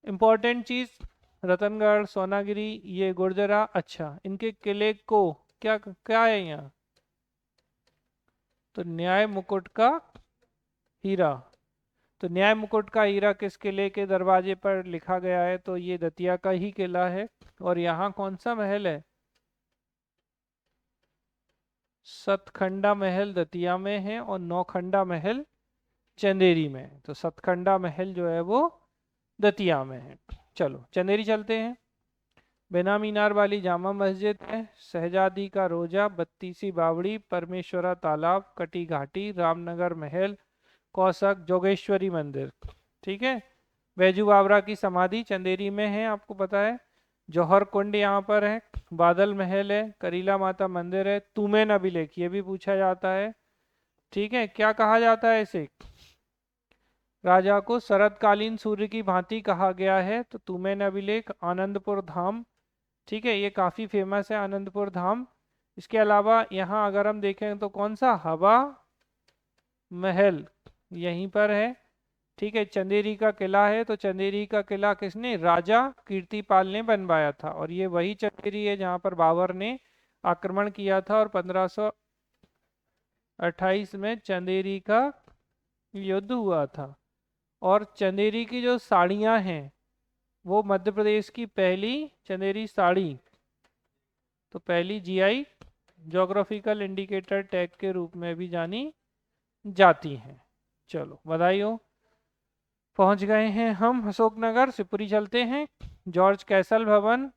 इंपॉर्टेंट चीज, रतनगढ़, सोनागिरी, ये गुर्जरा। अच्छा, इनके किले को क्या क्या है यहाँ, तो न्याय मुकुट का हीरा। तो न्याय मुकुट का हीरा किस किले के दरवाजे पर लिखा गया है, तो ये दतिया का ही किला है। और यहाँ कौन सा महल है, सतखंडा महल दतिया में है, और नौखंडा महल चंदेरी में है। तो सतखंडा महल जो है वो दतिया में है। चलो चंदेरी चलते हैं। बिना मीनार वाली जामा मस्जिद है, शहजादी का रोजा, बत्तीसी बावड़ी, परमेश्वरा तालाब, कटी घाटी, रामनगर महल, कौशक, जोगेश्वरी मंदिर। ठीक है। बैजू बावरा की समाधि चंदेरी में है, आपको पता है। जौहर कुंड यहाँ पर है, बादल महल है, करीला माता मंदिर है, तुमेन अभिलेख ये भी पूछा जाता है। ठीक है। क्या कहा जाता है इसे? राजा को शरतकालीन सूर्य की भांति कहा गया है, तो तुमेन अभिलेख, आनंदपुर धाम। ठीक है, ये काफी फेमस है आनंदपुर धाम। इसके अलावा यहाँ अगर हम देखें तो कौन सा, हवा महल यहीं पर है। ठीक है। चंदेरी का किला है, तो चंदेरी का किला किसने, राजा कीर्तिपाल ने बनवाया था, और ये वही चंदेरी है जहां पर बाबर ने आक्रमण किया था और 1528 में चंदेरी का युद्ध हुआ था। और चंदेरी की जो साड़ियां हैं वो मध्य प्रदेश की पहली चंदेरी साड़ी, तो पहली जीआई ज्योग्राफिकल इंडिकेटर टैग के रूप में भी जानी जाती हैं। चलो बधाई हो, पहुंच गए हैं हम अशोकनगर। शिवपुरी चलते हैं। जॉर्ज कैसल भवन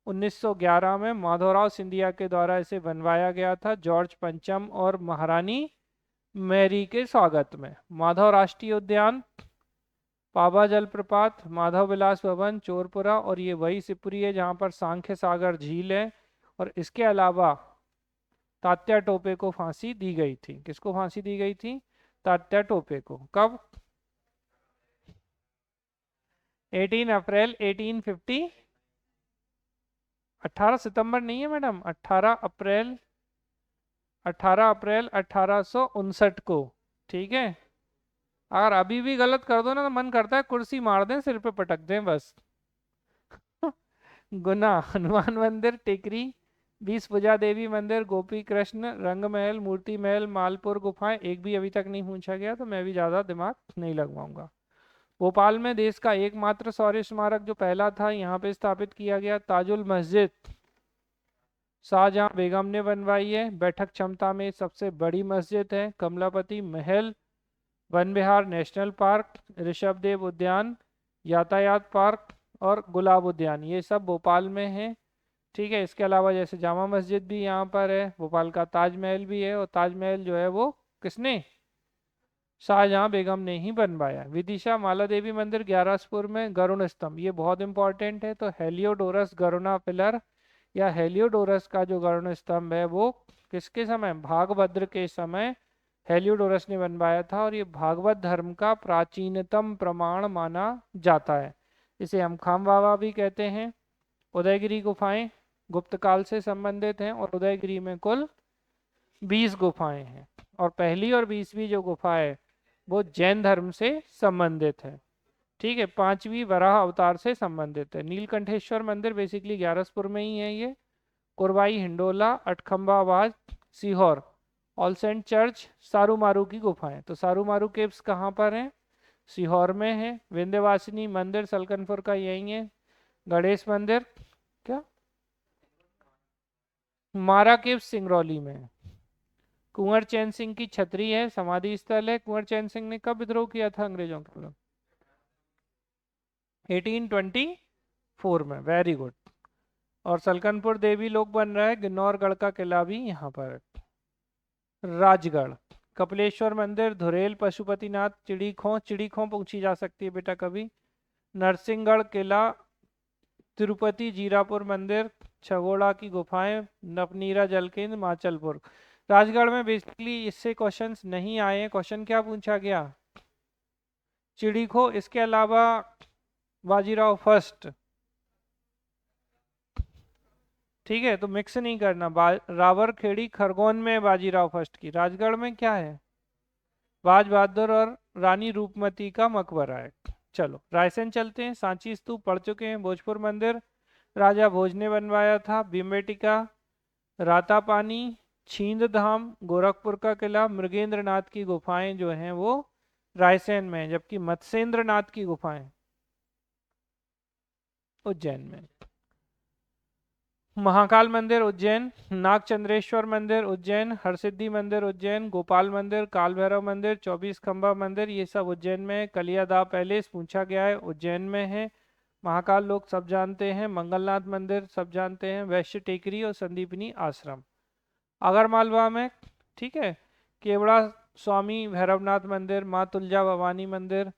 1911 में माधवराव सिंधिया के द्वारा इसे बनवाया गया था, जॉर्ज पंचम और महारानी मैरी के स्वागत में। माधव राष्ट्रीय उद्यान, पाबा जलप्रपात, माधव विलास भवन चोरपुरा, और ये वही शिवपुरी है जहाँ पर सांख्य सागर झील है। और इसके अलावा तात्या टोपे को फांसी दी गई थी। किसको फांसी दी गई थी? तात्या टोपे को। कब? 18 अप्रैल 1850। 18 सितंबर नहीं है मैडम, 18 अप्रैल 1859 को। ठीक है। अगर अभी भी गलत कर दो ना तो मन करता है कुर्सी मार दें, सिर पे पटक दें बस। गुना, हनुमान मंदिर टेकरी, 20 भुजा देवी मंदिर, गोपी कृष्ण, रंग महल, मूर्ति महल, मालपुर गुफाएं, एक भी अभी तक नहीं पूछा गया, तो मैं भी ज्यादा दिमाग नहीं लगवाऊंगा। भोपाल में देश का एकमात्र शौर्य स्मारक जो पहला था यहाँ पे स्थापित किया गया, ताजुल मस्जिद शाहजहां बेगम ने बनवाई है। बैठक क्षमता में सबसे बड़ी मस्जिद है। कमलापति महल, वन विहार नेशनल पार्क, ऋषभदेव उद्यान, यातायात पार्क और गुलाब उद्यान, ये सब भोपाल में है। ठीक है। इसके अलावा जैसे जामा मस्जिद भी यहाँ पर है, भोपाल का ताजमहल भी है, और ताजमहल जो है वो किसने, शाहजहां बेगम ने ही बनवाया। विदिशा माला देवी मंदिर ग्यारसपुर में, गरुण स्तंभ ये बहुत इंपॉर्टेंट है, तो हेलियोडोरस गरुणा पिलर या हेलियोडोरस का जो गरुण स्तंभ है वो किसके समय, भागभद्र के समय हेलियोडोरस ने बनवाया था, और ये भागवत धर्म का प्राचीनतम प्रमाण माना जाता है। इसे हम खाम बाबा भी कहते हैं। उदयगिरी गुफाएं गुप्त काल से संबंधित हैं, और उदयगिरी में कुल 20 गुफाएं हैं, और पहली और 20वीं जो गुफा है वो जैन धर्म से संबंधित है। ठीक है। 5वीं वराह अवतार से संबंधित है। नीलकंठेश्वर मंदिर बेसिकली ग्यारसपुर में ही है ये। Kurwai Hindola, Atkhambabad, Sehore, all saint church, Sarumaru की गुफाएं, तो सारूमारू केव्स कहाँ पर हैं, सीहोर में है। विंध्यवासिनी मंदिर सलकनपुर का यही है। गणेश मंदिर क्या, मारा केव्स सिंगरौली में है। कुंवर चैन सिंह की छतरी है, समाधि स्थल है। कुंवर चैन सिंह ने कब विद्रोह किया था अंग्रेजों के खिलाफ? 1824 में। Very good. और सलकनपुर देवी लोक बन रहा है, गिन्नौरगढ़ का किला भी यहाँ पर है। राजगढ़, कपिलेश्वर मंदिर, धुरेल, पशुपतिनाथ, चिड़ी खों पूछी जा सकती है बेटा कभी। नरसिंहगढ़ किला, तिरुपति जीरापुर मंदिर, छगोड़ा की गुफाएं, नवनीरा जल केंद्र, माचलपुर। राजगढ़ में बेसिकली इससे क्वेश्चंस नहीं आए हैं। क्वेश्चन क्या पूछा गया, चिड़ीखो। इसके अलावा बाजीराव फर्स्ट। ठीक है, तो मिक्स नहीं करना। रावर खेड़ी खरगोन में बाजीराव फर्स्ट की। राजगढ़ में क्या है, बाज बहादुर और रानी रूपमती का मकबरा है। चलो रायसेन चलते हैं। सांची स्तूप पढ़ चुके हैं। भोजपुर मंदिर राजा भोज ने बनवाया था। भीमबेटिका, रातापानी, छींद धाम, गोरखपुर का किला, मृगेंद्र नाथ की गुफाएं जो हैं वो रायसेन में, जबकि मत्स्येंद्र नाथ की गुफाएं उज्जैन में। महाकाल मंदिर उज्जैन, नागचंद्रेश्वर मंदिर उज्जैन, हरसिद्धि मंदिर उज्जैन, गोपाल मंदिर, काल भैरव मंदिर, 24 खंबा मंदिर, ये सब उज्जैन में है। कलियादा पैलेस पूछा गया है, उज्जैन में है। महाकाल लोक सब जानते हैं, मंगलनाथ मंदिर सब जानते हैं, वैश्य टेकरी और संदीपनी आश्रम। आगरमालवा में, ठीक है, केवड़ा स्वामी भैरवनाथ मंदिर, माँ तुलजा भवानी मंदिर,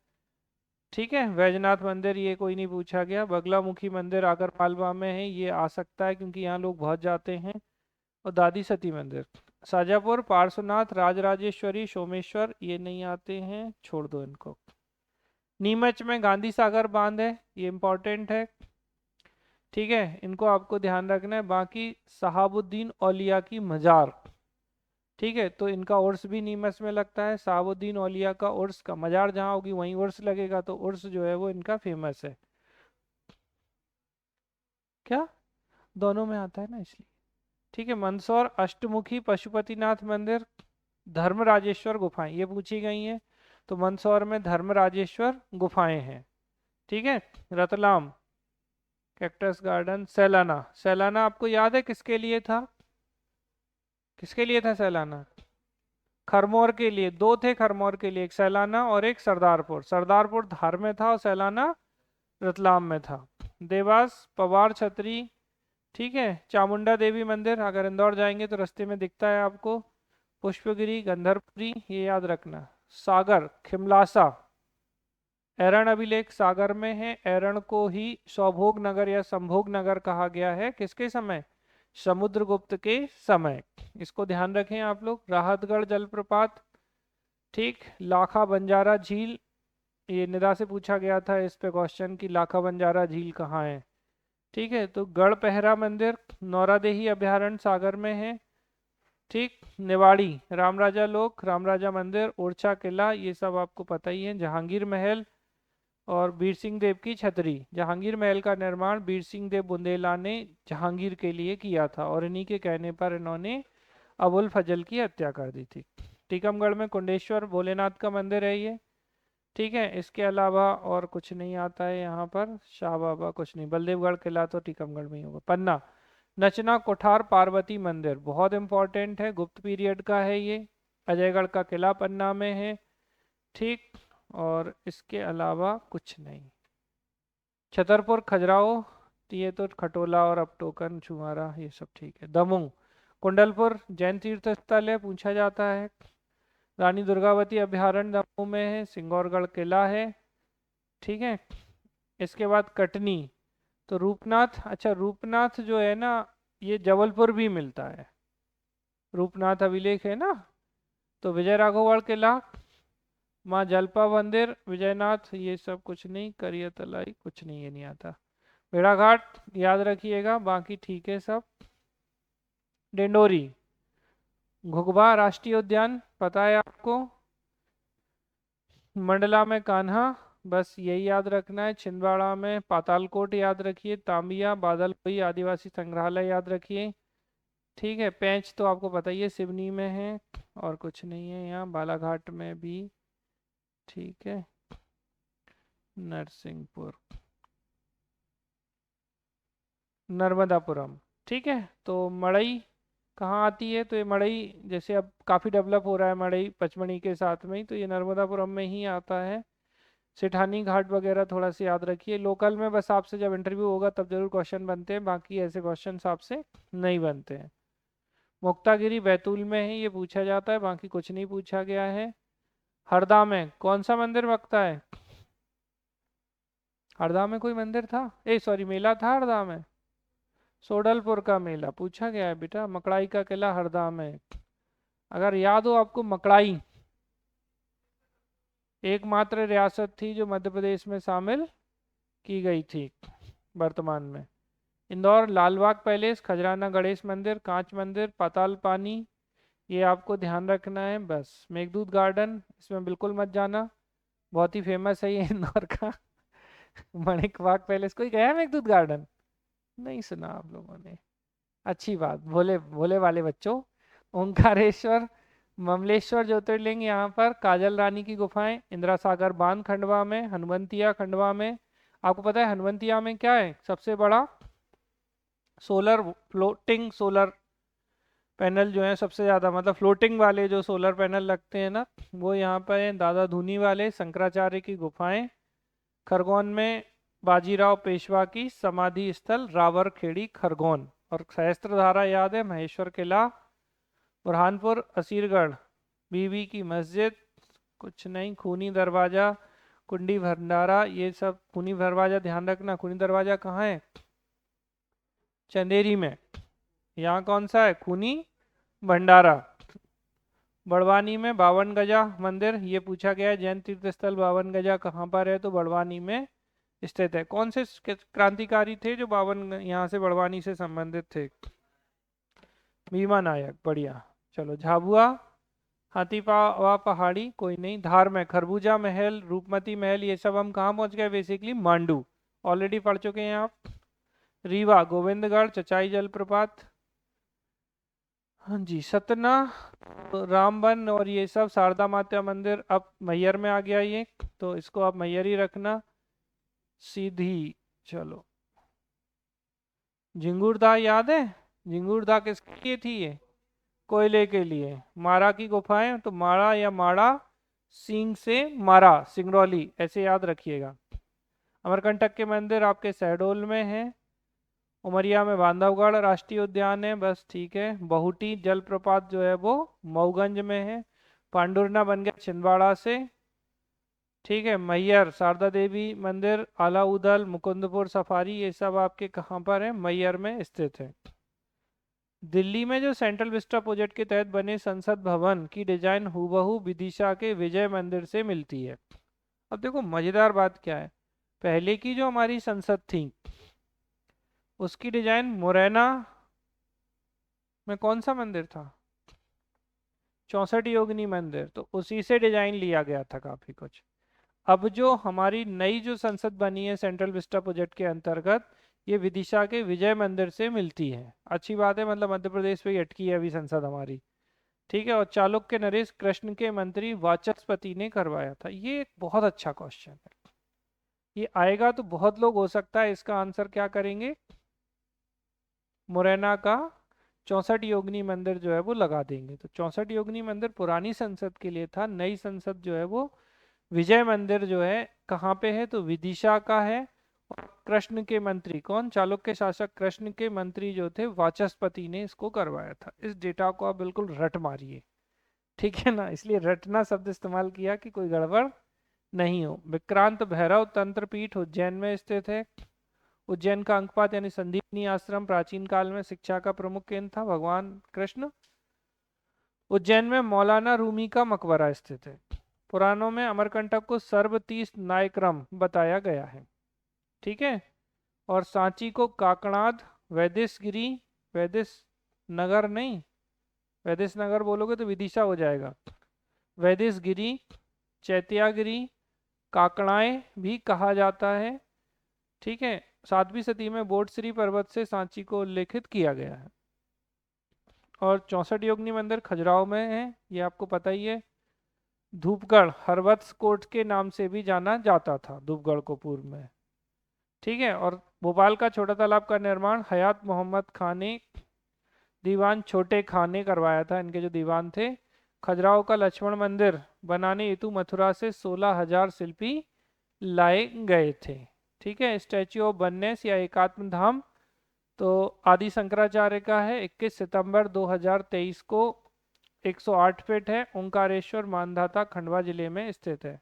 ठीक है, वैजनाथ मंदिर ये कोई नहीं पूछा गया। बगलामुखी मंदिर आगरमालवा में है, ये आ सकता है क्योंकि यहाँ लोग बहुत जाते हैं। और दादी सती मंदिर। शाजापुर, पार्श्वनाथ, राजराजेश्वरी, सोमेश्वर ये नहीं आते हैं, छोड़ दो इनको। नीमच में गांधी सागर बांध है, ये इंपॉर्टेंट है, ठीक है, इनको आपको ध्यान रखना है। बाकी सहाबुद्दीन औलिया की मजार, ठीक है, तो इनका उर्स भी नीमच में लगता है। सहाबुद्दीन औलिया का उर्स का मजार जहाँ होगी वहीं उर्स लगेगा, तो उर्स जो है वो इनका फेमस है। क्या, दोनों में आता है ना इसलिए, ठीक है। मंदसौर अष्टमुखी पशुपतिनाथ मंदिर, धर्मराजेश्वर गुफाएं ये पूछी गई हैं, तो मंदसौर में धर्मराजेश्वर गुफाएं हैं, ठीक है। Ratlam cactus garden. सैलाना, सैलाना आपको याद है किसके लिए था, किसके लिए था सैलाना? खरमोर के लिए, दो थे खरमोर के लिए, एक सैलाना और एक सरदारपुर। सरदारपुर धार में था और सैलाना रतलाम में था। देवास पवार छतरी, ठीक है। चामुंडा देवी मंदिर अगर इंदौर जाएंगे तो रास्ते में दिखता है आपको। पुष्पगिरी गंधर्वपुरी ये याद रखना। सागर खिमलासा, एरण अभिलेख सागर में है। एरण को ही सौभोग नगर या संभोग नगर कहा गया है, किसके समय? समुद्रगुप्त के समय। इसको ध्यान रखें आप लोग। राहतगढ़ जलप्रपात, ठीक। लाखा बंजारा झील, ये निदा से पूछा गया था इस पे क्वेश्चन कि लाखा बंजारा झील कहाँ है, ठीक है। तो गढ़ पहरा मंदिर, नौरादेही अभयारण्य सागर में है, ठीक। निवाड़ी राम राजा लोक, राम राजा मंदिर, ओरछा किला ये सब आपको पता ही है। जहांगीर महल और बीर सिंह देव की छतरी। जहांगीर महल का निर्माण बीर सिंह देव बुंदेला ने जहांगीर के लिए किया था और इन्हीं के कहने पर इन्होंने अबुल फजल की हत्या कर दी थी। टीकमगढ़ में कुंडेश्वर भोलेनाथ का मंदिर है ये, ठीक है। इसके अलावा और कुछ नहीं आता है यहाँ पर। शाह बाबा कुछ नहीं। बलदेवगढ़ किला तो टीकमगढ़ में ही होगा। पन्ना नचना कोठार पार्वती मंदिर बहुत इंपॉर्टेंट है, गुप्त पीरियड का है ये। अजयगढ़ का किला पन्ना में है, ठीक। और इसके अलावा कुछ नहीं। छतरपुर खजुराहो, तो ये तो खटोला और अपटोकन छुआरा ये सब ठीक है। दमोह कुंडलपुर जैन तीर्थ स्थल है, पूछा जाता है। रानी दुर्गावती अभयारण्य दमोह में है। सिंगौरगढ़ किला है, ठीक है। इसके बाद कटनी, तो रूपनाथ, अच्छा रूपनाथ जो है ना ये जबलपुर भी मिलता है। रूपनाथ अभिलेख है ना, तो विजय राघवगढ़ किला, माँ जलपा मंदिर, विजयनाथ ये सब कुछ नहीं। करियतलाई कुछ नहीं, ये नहीं आता। भेड़ाघाट याद रखिएगा, बाकी ठीक है सब। डेंडोरी घुघबा राष्ट्रीय उद्यान पता है आपको। मंडला में कान्हा, बस यही याद रखना है। छिंदवाड़ा में पातालकोट याद रखिए। तांबिया बादलपुरी आदिवासी संग्रहालय याद रखिए, ठीक है। पेंच तो आपको पता ही है सिवनी में है, और कुछ नहीं है यहाँ। बालाघाट में भी, ठीक है। नरसिंहपुर, नर्मदापुरम, ठीक है। तो मड़ई कहाँ आती है? तो ये मड़ई जैसे अब काफ़ी डेवलप हो रहा है मड़ई पचमणी के साथ में ही, तो ये नर्मदापुरम में ही आता है। सेठानी घाट वगैरह थोड़ा सा याद रखिए। लोकल में बस आपसे जब इंटरव्यू होगा तब जरूर क्वेश्चन बनते हैं, बाकी ऐसे क्वेश्चन आपसे नहीं बनते हैं। मुक्तागिरी बैतूल में है, ये पूछा जाता है, बाकी कुछ नहीं पूछा गया है। हरदा में कौन सा मंदिर लगता है? हरदा में कोई मंदिर था, ए सॉरी मेला था हरदा में। सोडलपुर का मेला पूछा गया है बेटा। मकड़ाई का किला हरदा में। अगर याद हो आपको, मकड़ाई एकमात्र रियासत थी जो मध्य प्रदेश में शामिल की गई थी वर्तमान में। इंदौर लालबाग पैलेस, खजराना गणेश मंदिर, कांच मंदिर, पाताल पानी ये आपको ध्यान रखना है बस। मेघदूत गार्डन इसमें बिल्कुल मत जाना, बहुत ही फेमस है ये इंदौर का। मणिक वाघ पैलेस, कोई गया है मेघदूत गार्डन? नहीं सुना आप लोगों ने, अच्छी बात, भोले भोले वाले बच्चों। ओंकारेश्वर ममलेश्वर ज्योतिर्लिंग यहाँ पर। काजल रानी की गुफाएं, इंदिरा सागर बांध खंडवा में, हनुवंतिया खंडवा में। आपको पता है हनुवंतिया में क्या है? सबसे बड़ा सोलर, फ्लोटिंग सोलर पैनल जो है सबसे ज़्यादा, मतलब फ्लोटिंग वाले जो सोलर पैनल लगते हैं ना, वो यहाँ पर है। दादा धूनी वाले। शंकराचार्य की गुफाएं खरगोन में, बाजीराव पेशवा की समाधि स्थल रावरखेड़ी खरगोन। और सहस्त्रधारा याद है, महेश्वर किला, बुरहानपुर, असीरगढ़, बीबी की मस्जिद, कुछ नहीं, खूनी दरवाजा, कुंडी भंडारा, ये सब। खूनी दरवाजा ध्यान रखना, खूनी दरवाजा कहाँ है? चंदेरी में। यहाँ कौन सा है? खूनी भंडारा। बड़वानी में बावन गजा मंदिर, ये पूछा गया है, जैन तीर्थ स्थल बावन गजा कहाँ पर है? तो बड़वानी में स्थित है। कौन से क्रांतिकारी थे जो यहाँ से बड़वानी से संबंधित थे? भीमा नायक। बढ़िया। चलो, झाबुआ, हाथी पावा पहाड़ी, कोई नहीं। धार में खरबूजा महल, रूपमती महल, ये सब हम कहाँ पहुंच गए? बेसिकली मांडू, ऑलरेडी पढ़ चुके हैं आप। रीवा, गोविंदगढ़, चचाई जलप्रपात। हाँ जी, सतना, रामबन और ये सब, शारदा माता मंदिर अब मैहर में आ गया ये, तो इसको आप मैहर ही रखना। सीधी। चलो, झिंगुरदा याद है? झिंगुरदा किसके लिए थी ये? कोयले के लिए। मारा की गुफाएं, तो मारा या माड़ा, सींग से मारा, सिंगरौली, ऐसे याद रखिएगा। अमरकंटक के मंदिर आपके शहडोल में है। उमरिया में बांधवगढ़ राष्ट्रीय उद्यान है, बस ठीक है। बहुटी जलप्रपात जो है वो मऊगंज में है। पांडुरना बन गया छिंदवाड़ा से, ठीक है। मैहर, शारदा देवी मंदिर, आलाउदल, मुकुंदपुर सफारी, ये सब आपके कहाँ पर है? मैहर में स्थित है। दिल्ली में जो सेंट्रल विस्टा प्रोजेक्ट के तहत बने संसद भवन की डिजाइन हूबहू विदिशा के विजय मंदिर से मिलती है। अब देखो मजेदार बात क्या है, पहले की जो हमारी संसद थी उसकी डिजाइन मुरैना में कौन सा मंदिर था? 64 योगिनी मंदिर, तो उसी से डिजाइन लिया गया था काफी कुछ। अब जो हमारी नई जो संसद बनी है सेंट्रल विस्टा प्रोजेक्ट के अंतर्गत, ये विदिशा के विजय मंदिर से मिलती है। अच्छी बात है, मतलब मध्य प्रदेश पे ही अटकी है अभी संसद हमारी, ठीक है। और चालुक्य नरेश कृष्ण के मंत्री वाचस्पति ने करवाया था। ये एक बहुत अच्छा क्वेश्चन है, ये आएगा तो बहुत लोग हो सकता है इसका आंसर क्या करेंगे, मुरैना का 64 योगिनी मंदिर जो है वो लगा देंगे। तो 64 योगिनी मंदिर पुरानी संसद के लिए था, नई संसद जो है वो विजय मंदिर जो है कहाँ पे है? तो विदिशा का है। और कृष्ण के मंत्री कौन? चालुक्य शासक कृष्ण के मंत्री जो थे वाचस्पति ने इसको करवाया था। इस डेटा को आप बिल्कुल रट मारिए, ठीक है ना, इसलिए रटना शब्द इस्तेमाल किया कि कोई गड़बड़ नहीं हो। विक्रांत भैरव तंत्र पीठ उज्जैन में स्थित है। उज्जैन का अंकपात यानी संदीपनी आश्रम प्राचीन काल में शिक्षा का प्रमुख केंद्र था, भगवान कृष्ण। उज्जैन में मौलाना रूमी का मकबरा स्थित है। पुराणों में अमरकंटक को सर्वतीस नायक्रम बताया गया है, ठीक है। और सांची को काकनाद, वैदिसगिरी, वैदिस नगर नहीं, वैदिस नगर बोलोगे तो विदिशा हो जाएगा, वैदिसगिरी, चैत्यागिरी, काकणाएं भी कहा जाता है, ठीक है। 7वीं सदी में बोटश्री पर्वत से सांची को उल्लेखित किया गया है। और 64 योगिनी मंदिर खजुराहो में है, ये आपको पता ही है। धूपगढ़ हरवत्स कोट के नाम से भी जाना जाता था, धूपगढ़ को पूर्व में, ठीक है। और भोपाल का छोटा तालाब का निर्माण हयात मोहम्मद खान ने, दीवान छोटे खान ने करवाया था, इनके जो दीवान थे। खजुराहो का लक्ष्मण मंदिर बनाने हेतु मथुरा से 16,000 शिल्पी लाए गए थे, ठीक है। स्टैच्यू ऑफ वननेस या एकात्म धाम तो आदि शंकराचार्य का है, 21 सितंबर 2023 को, 108 फीट है। ओंकारेश्वर मानधाता खंडवा जिले में स्थित है,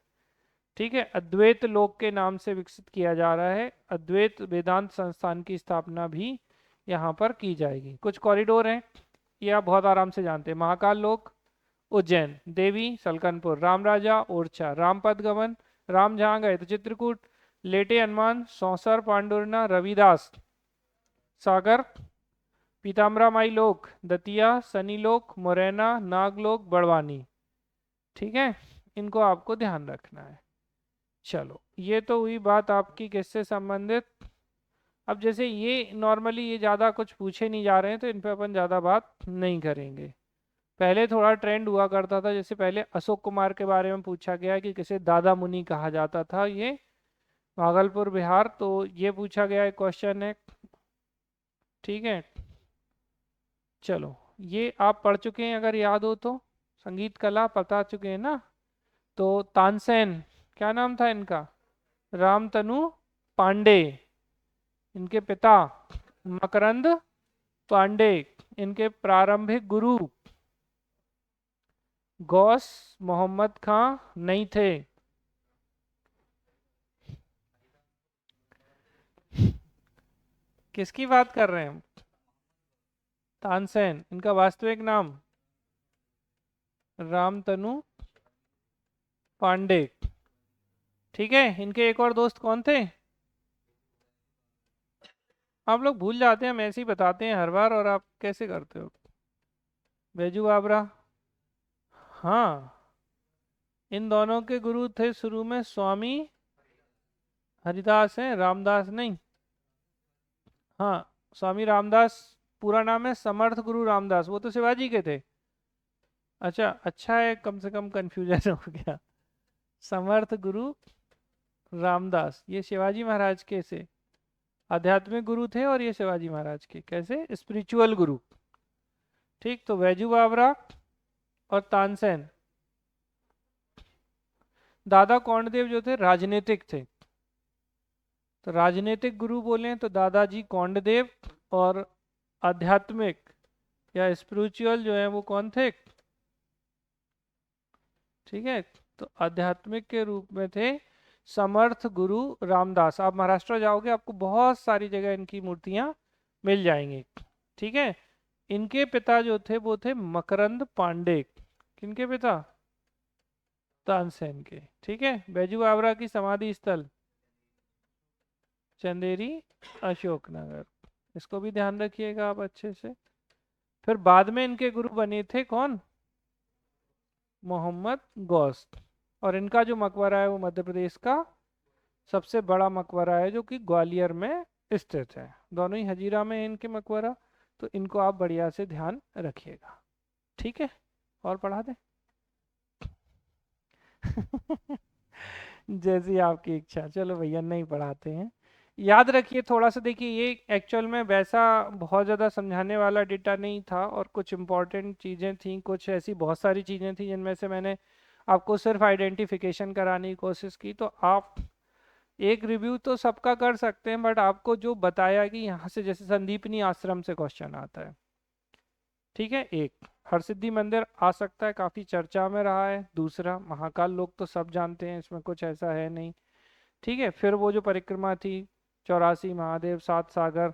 ठीक है। अद्वैत लोक के नाम से विकसित किया जा रहा है। अद्वैत वेदांत संस्थान की स्थापना भी यहाँ पर की जाएगी। कुछ कॉरिडोर हैं, ये आप बहुत आराम से जानते हैं। महाकाल लोक उज्जैन, देवी सलकनपुर, राम राजा ओरछा, रामपद गमन, राम जहाँ गए तो चित्रकूट, लेटे हनुमान सौसर पांडुरना, रविदास सागर, पीताम्बरा माई लोक दतिया, सनी लोक मुरैना, नागलोक बड़वानी, ठीक है। इनको आपको ध्यान रखना है। चलो, ये तो हुई बात आपकी किससे संबंधित। अब जैसे ये नॉर्मली ये ज़्यादा कुछ पूछे नहीं जा रहे हैं तो इन पे अपन ज़्यादा बात नहीं करेंगे। पहले थोड़ा ट्रेंड हुआ करता था, जैसे पहले अशोक कुमार के बारे में पूछा गया कि किसे दादा मुनि कहा जाता था, ये भागलपुर बिहार, तो ये पूछा गया एक क्वेश्चन है, ठीक है। चलो, ये आप पढ़ चुके हैं अगर याद हो तो, संगीत कला पता चुके हैं ना। तो तानसेन, क्या नाम था इनका? रामतनु पांडे, इनके पिता मकरंद पांडे, इनके प्रारंभिक गुरु गौस मोहम्मद खां नहीं थे। किसकी बात कर रहे हैं हम? तानसेन। इनका वास्तविक नाम रामतनु पांडे। ठीक है, इनके एक और दोस्त कौन थे? आप लोग भूल जाते हैं, हम ऐसे ही बताते हैं हर बार और आप कैसे करते हो। बैजू बाबरा। हाँ, इन दोनों के गुरु थे शुरू में स्वामी हरिदास हैं, रामदास नहीं। हाँ, स्वामी रामदास पूरा नाम है समर्थ गुरु रामदास, वो तो शिवाजी के थे। अच्छा, अच्छा है, कम से कम कंफ्यूजन हो गया। समर्थ गुरु रामदास ये शिवाजी महाराज के से आध्यात्मिक गुरु थे, और ये शिवाजी महाराज के कैसे स्पिरिचुअल गुरु। ठीक, तो वैजू बावरा और तानसेन। दादा कौंडदेव जो थे राजनीतिक थे, तो राजनीतिक गुरु बोले तो दादाजी कौंडदेव, और आध्यात्मिक या स्पिरिचुअल जो है वो कौन थे? ठीक है, तो आध्यात्मिक के रूप में थे समर्थ गुरु रामदास। आप महाराष्ट्र जाओगे आपको बहुत सारी जगह इनकी मूर्तियां मिल जाएंगी। ठीक है, इनके पिता जो थे वो थे मकरंद पांडे। किनके पिता? तानसेन के। ठीक है, बैजू बावरा की समाधि स्थल चंदेरी अशोकनगर, इसको भी ध्यान रखिएगा आप अच्छे से। फिर बाद में इनके गुरु बने थे कौन? मोहम्मद गौस। और इनका जो मकबरा है वो मध्य प्रदेश का सबसे बड़ा मकबरा है, जो कि ग्वालियर में स्थित है। दोनों ही हजीरा में है इनके मकबरा, तो इनको आप बढ़िया से ध्यान रखिएगा। ठीक है, और पढ़ा दें? जैसी आपकी इच्छा। चलो भैया, नहीं पढ़ाते हैं। याद रखिए थोड़ा सा, देखिए ये एक्चुअल में वैसा बहुत ज़्यादा समझाने वाला डेटा नहीं था, और कुछ इंपॉर्टेंट चीज़ें थी, कुछ ऐसी बहुत सारी चीज़ें थी जिनमें से मैंने आपको सिर्फ आइडेंटिफिकेशन कराने की कोशिश की। तो आप एक रिव्यू तो सबका कर सकते हैं, बट आपको जो बताया कि यहाँ से जैसे संदीपनी आश्रम से क्वेश्चन आता है, ठीक है, एक हरसिद्धि मंदिर आ सकता है, काफ़ी चर्चा में रहा है। दूसरा महाकाल लोग तो सब जानते हैं, इसमें कुछ ऐसा है नहीं। ठीक है, फिर वो जो परिक्रमा थी 84 महादेव 7 सागर,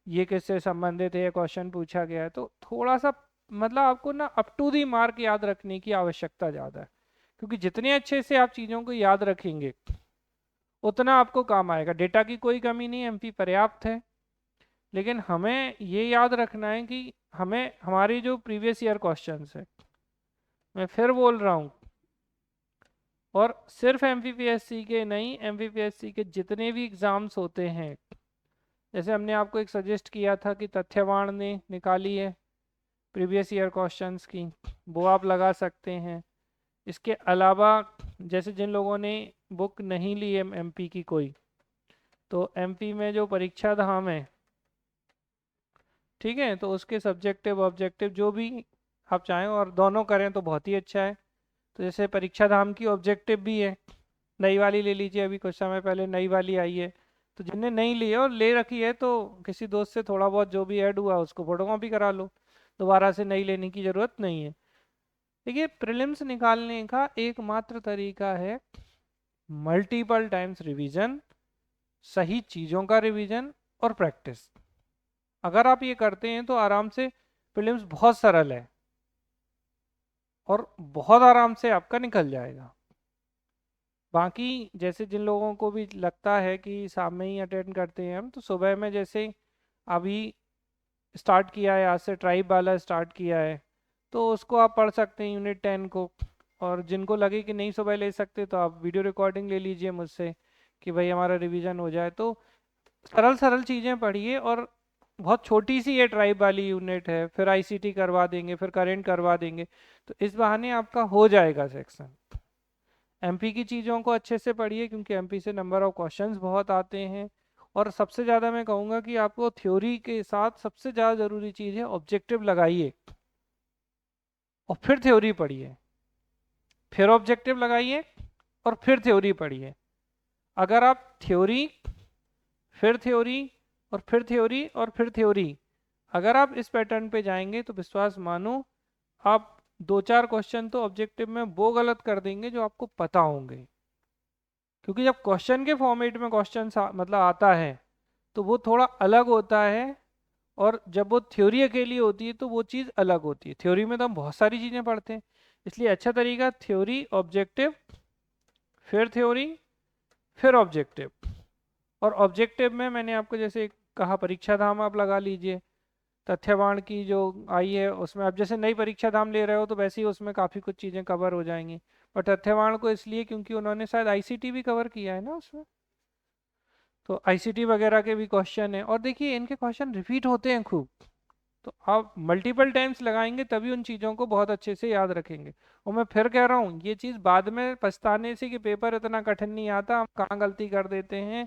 ये किससे संबंधित है, ये क्वेश्चन पूछा गया है। तो थोड़ा सा मतलब आपको ना अप टू दी मार्क याद रखने की आवश्यकता ज़्यादा है, क्योंकि जितने अच्छे से आप चीज़ों को याद रखेंगे उतना आपको काम आएगा। डेटा की कोई कमी नहीं, एमपी पर्याप्त है, लेकिन हमें ये याद रखना है कि हमें हमारी जो प्रीवियस ईयर क्वेश्चंस है, मैं फिर बोल रहा हूँ, और सिर्फ एमपीपीएससी के नहीं, एमपीपीएससी के जितने भी एग्ज़ाम्स होते हैं, जैसे हमने आपको एक सजेस्ट किया था कि तथ्यवाण ने निकाली है प्रीवियस ईयर क्वेश्चंस की, वो आप लगा सकते हैं। इसके अलावा जैसे जिन लोगों ने बुक नहीं ली है एमपी की कोई, तो एमपी में जो परीक्षा धाम है, ठीक है, तो उसके सब्जेक्टिव ऑब्जेक्टिव जो भी आप चाहें, और दोनों करें तो बहुत ही अच्छा है। तो जैसे परीक्षा धाम की ऑब्जेक्टिव भी है, नई वाली ले लीजिए, अभी कुछ समय पहले नई वाली आई है। तो जिनने नहीं ली है और ले रखी है, तो किसी दोस्त से थोड़ा बहुत जो भी ऐड हुआ उसको फोटोकॉपी करा लो, दोबारा से नई लेने की ज़रूरत नहीं है। देखिए, प्रीलिम्स निकालने का एकमात्र तरीका है मल्टीपल टाइम्स रिवीजन, सही चीज़ों का रिवीजन और प्रैक्टिस। अगर आप ये करते हैं तो आराम से प्रीलिम्स बहुत सरल है, और बहुत आराम से आपका निकल जाएगा। बाकी जैसे जिन लोगों को भी लगता है कि शाम में ही अटेंड करते हैं हम, तो सुबह में जैसे अभी स्टार्ट किया है, आज से ट्राइब वाला स्टार्ट किया है, तो उसको आप पढ़ सकते हैं यूनिट 10 को। और जिनको लगे कि नहीं सुबह ले सकते, तो आप वीडियो रिकॉर्डिंग ले लीजिए मुझसे कि भाई हमारा रिवीजन हो जाए। तो सरल सरल चीज़ें पढ़िए, और बहुत छोटी सी ये ट्राइब वाली यूनिट है, फिर आईसीटी करवा देंगे, फिर करेंट करवा देंगे, तो इस बहाने आपका हो जाएगा सेक्शन। एमपी की चीज़ों को अच्छे से पढ़िए, क्योंकि एमपी से नंबर ऑफ क्वेश्चंस बहुत आते हैं। और सबसे ज़्यादा मैं कहूँगा कि आपको थ्योरी के साथ सबसे ज़्यादा ज़रूरी चीज़ है ऑब्जेक्टिव लगाइए, और फिर थ्योरी पढ़िए, फिर ऑब्जेक्टिव लगाइए, और फिर थ्योरी पढ़िए। अगर आप थ्योरी फिर थ्योरी, और फिर थ्योरी, और फिर थ्योरी। अगर आप इस पैटर्न पे जाएंगे तो विश्वास मानो आप दो चार क्वेश्चन तो ऑब्जेक्टिव में वो गलत कर देंगे जो आपको पता होंगे। क्योंकि जब क्वेश्चन के फॉर्मेट में क्वेश्चन मतलब आता है तो वो थोड़ा अलग होता है, और जब वो थ्योरी अकेली होती है तो वो चीज़ अलग होती है। थ्योरी में तो हम बहुत सारी चीज़ें पढ़ते हैं, इसलिए अच्छा तरीका थ्योरी ऑब्जेक्टिव, फिर थ्योरी, फिर ऑब्जेक्टिव। और ऑब्जेक्टिव में मैंने आपको जैसे कहा परीक्षा धाम आप लगा लीजिए, तथ्यवान की जो आई है उसमें आप जैसे नई परीक्षा धाम ले रहे हो तो वैसे ही उसमें काफ़ी कुछ चीज़ें कवर हो जाएंगी। और तथ्यवान को इसलिए क्योंकि उन्होंने शायद आईसीटी भी कवर किया है ना उसमें, तो आईसीटी वगैरह के भी क्वेश्चन है। और देखिए इनके क्वेश्चन रिपीट होते हैं खूब, तो आप मल्टीपल टाइम्स लगाएंगे तभी उन चीज़ों को बहुत अच्छे से याद रखेंगे। और मैं फिर कह रहा हूँ ये चीज़ बाद में पछताने से कि पेपर इतना कठिन नहीं आता, हम कहाँ गलती कर देते हैं।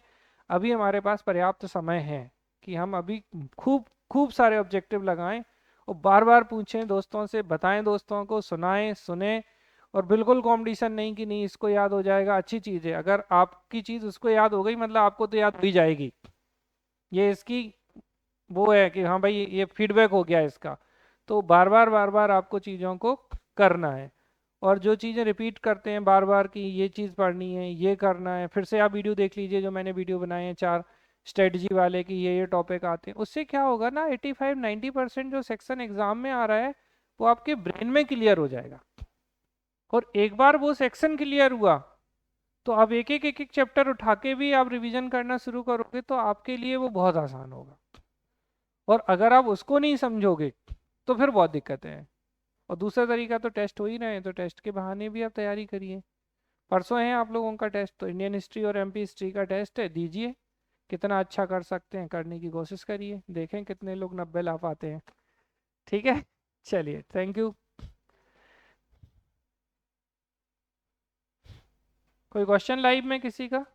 अभी हमारे पास पर्याप्त समय है कि हम अभी खूब खूब सारे ऑब्जेक्टिव लगाएं, और बार बार पूछें दोस्तों से, बताएं दोस्तों को, सुनाएं, सुने। और बिल्कुल कंपटीशन नहीं कि नहीं इसको याद हो जाएगा। अच्छी चीज़ है, अगर आपकी चीज़ उसको याद हो गई मतलब आपको तो याद हो ही जाएगी। ये इसकी वो है कि हाँ भाई ये फीडबैक हो गया इसका। तो बार बार आपको चीज़ों को करना है। और जो चीज़ें रिपीट करते हैं बार बार कि ये चीज़ पढ़नी है, ये करना है, फिर से आप वीडियो देख लीजिए जो मैंने वीडियो बनाए हैं 4 स्ट्रेटजी वाले कि ये टॉपिक आते हैं। उससे क्या होगा ना 85-90% जो सेक्शन एग्जाम में आ रहा है वो आपके ब्रेन में क्लियर हो जाएगा। और एक बार वो सेक्शन क्लियर हुआ तो आप एक एक चैप्टर उठा के भी आप रिवीजन करना शुरू करोगे तो आपके लिए वो बहुत आसान होगा। और अगर आप उसको नहीं समझोगे तो फिर बहुत दिक्कतें हैं। और दूसरा तरीका तो टेस्ट हो ही रहे हैं, तो टेस्ट के बहाने भी आप तैयारी करिए। परसों है आप लोगों का टेस्ट, तो इंडियन हिस्ट्री और एमपी हिस्ट्री का टेस्ट है, दीजिए। कितना अच्छा कर सकते हैं करने की कोशिश करिए, देखें कितने लोग 90 ला पाते हैं। ठीक है, चलिए, थैंक यू। कोई क्वेश्चन लाइव में किसी का?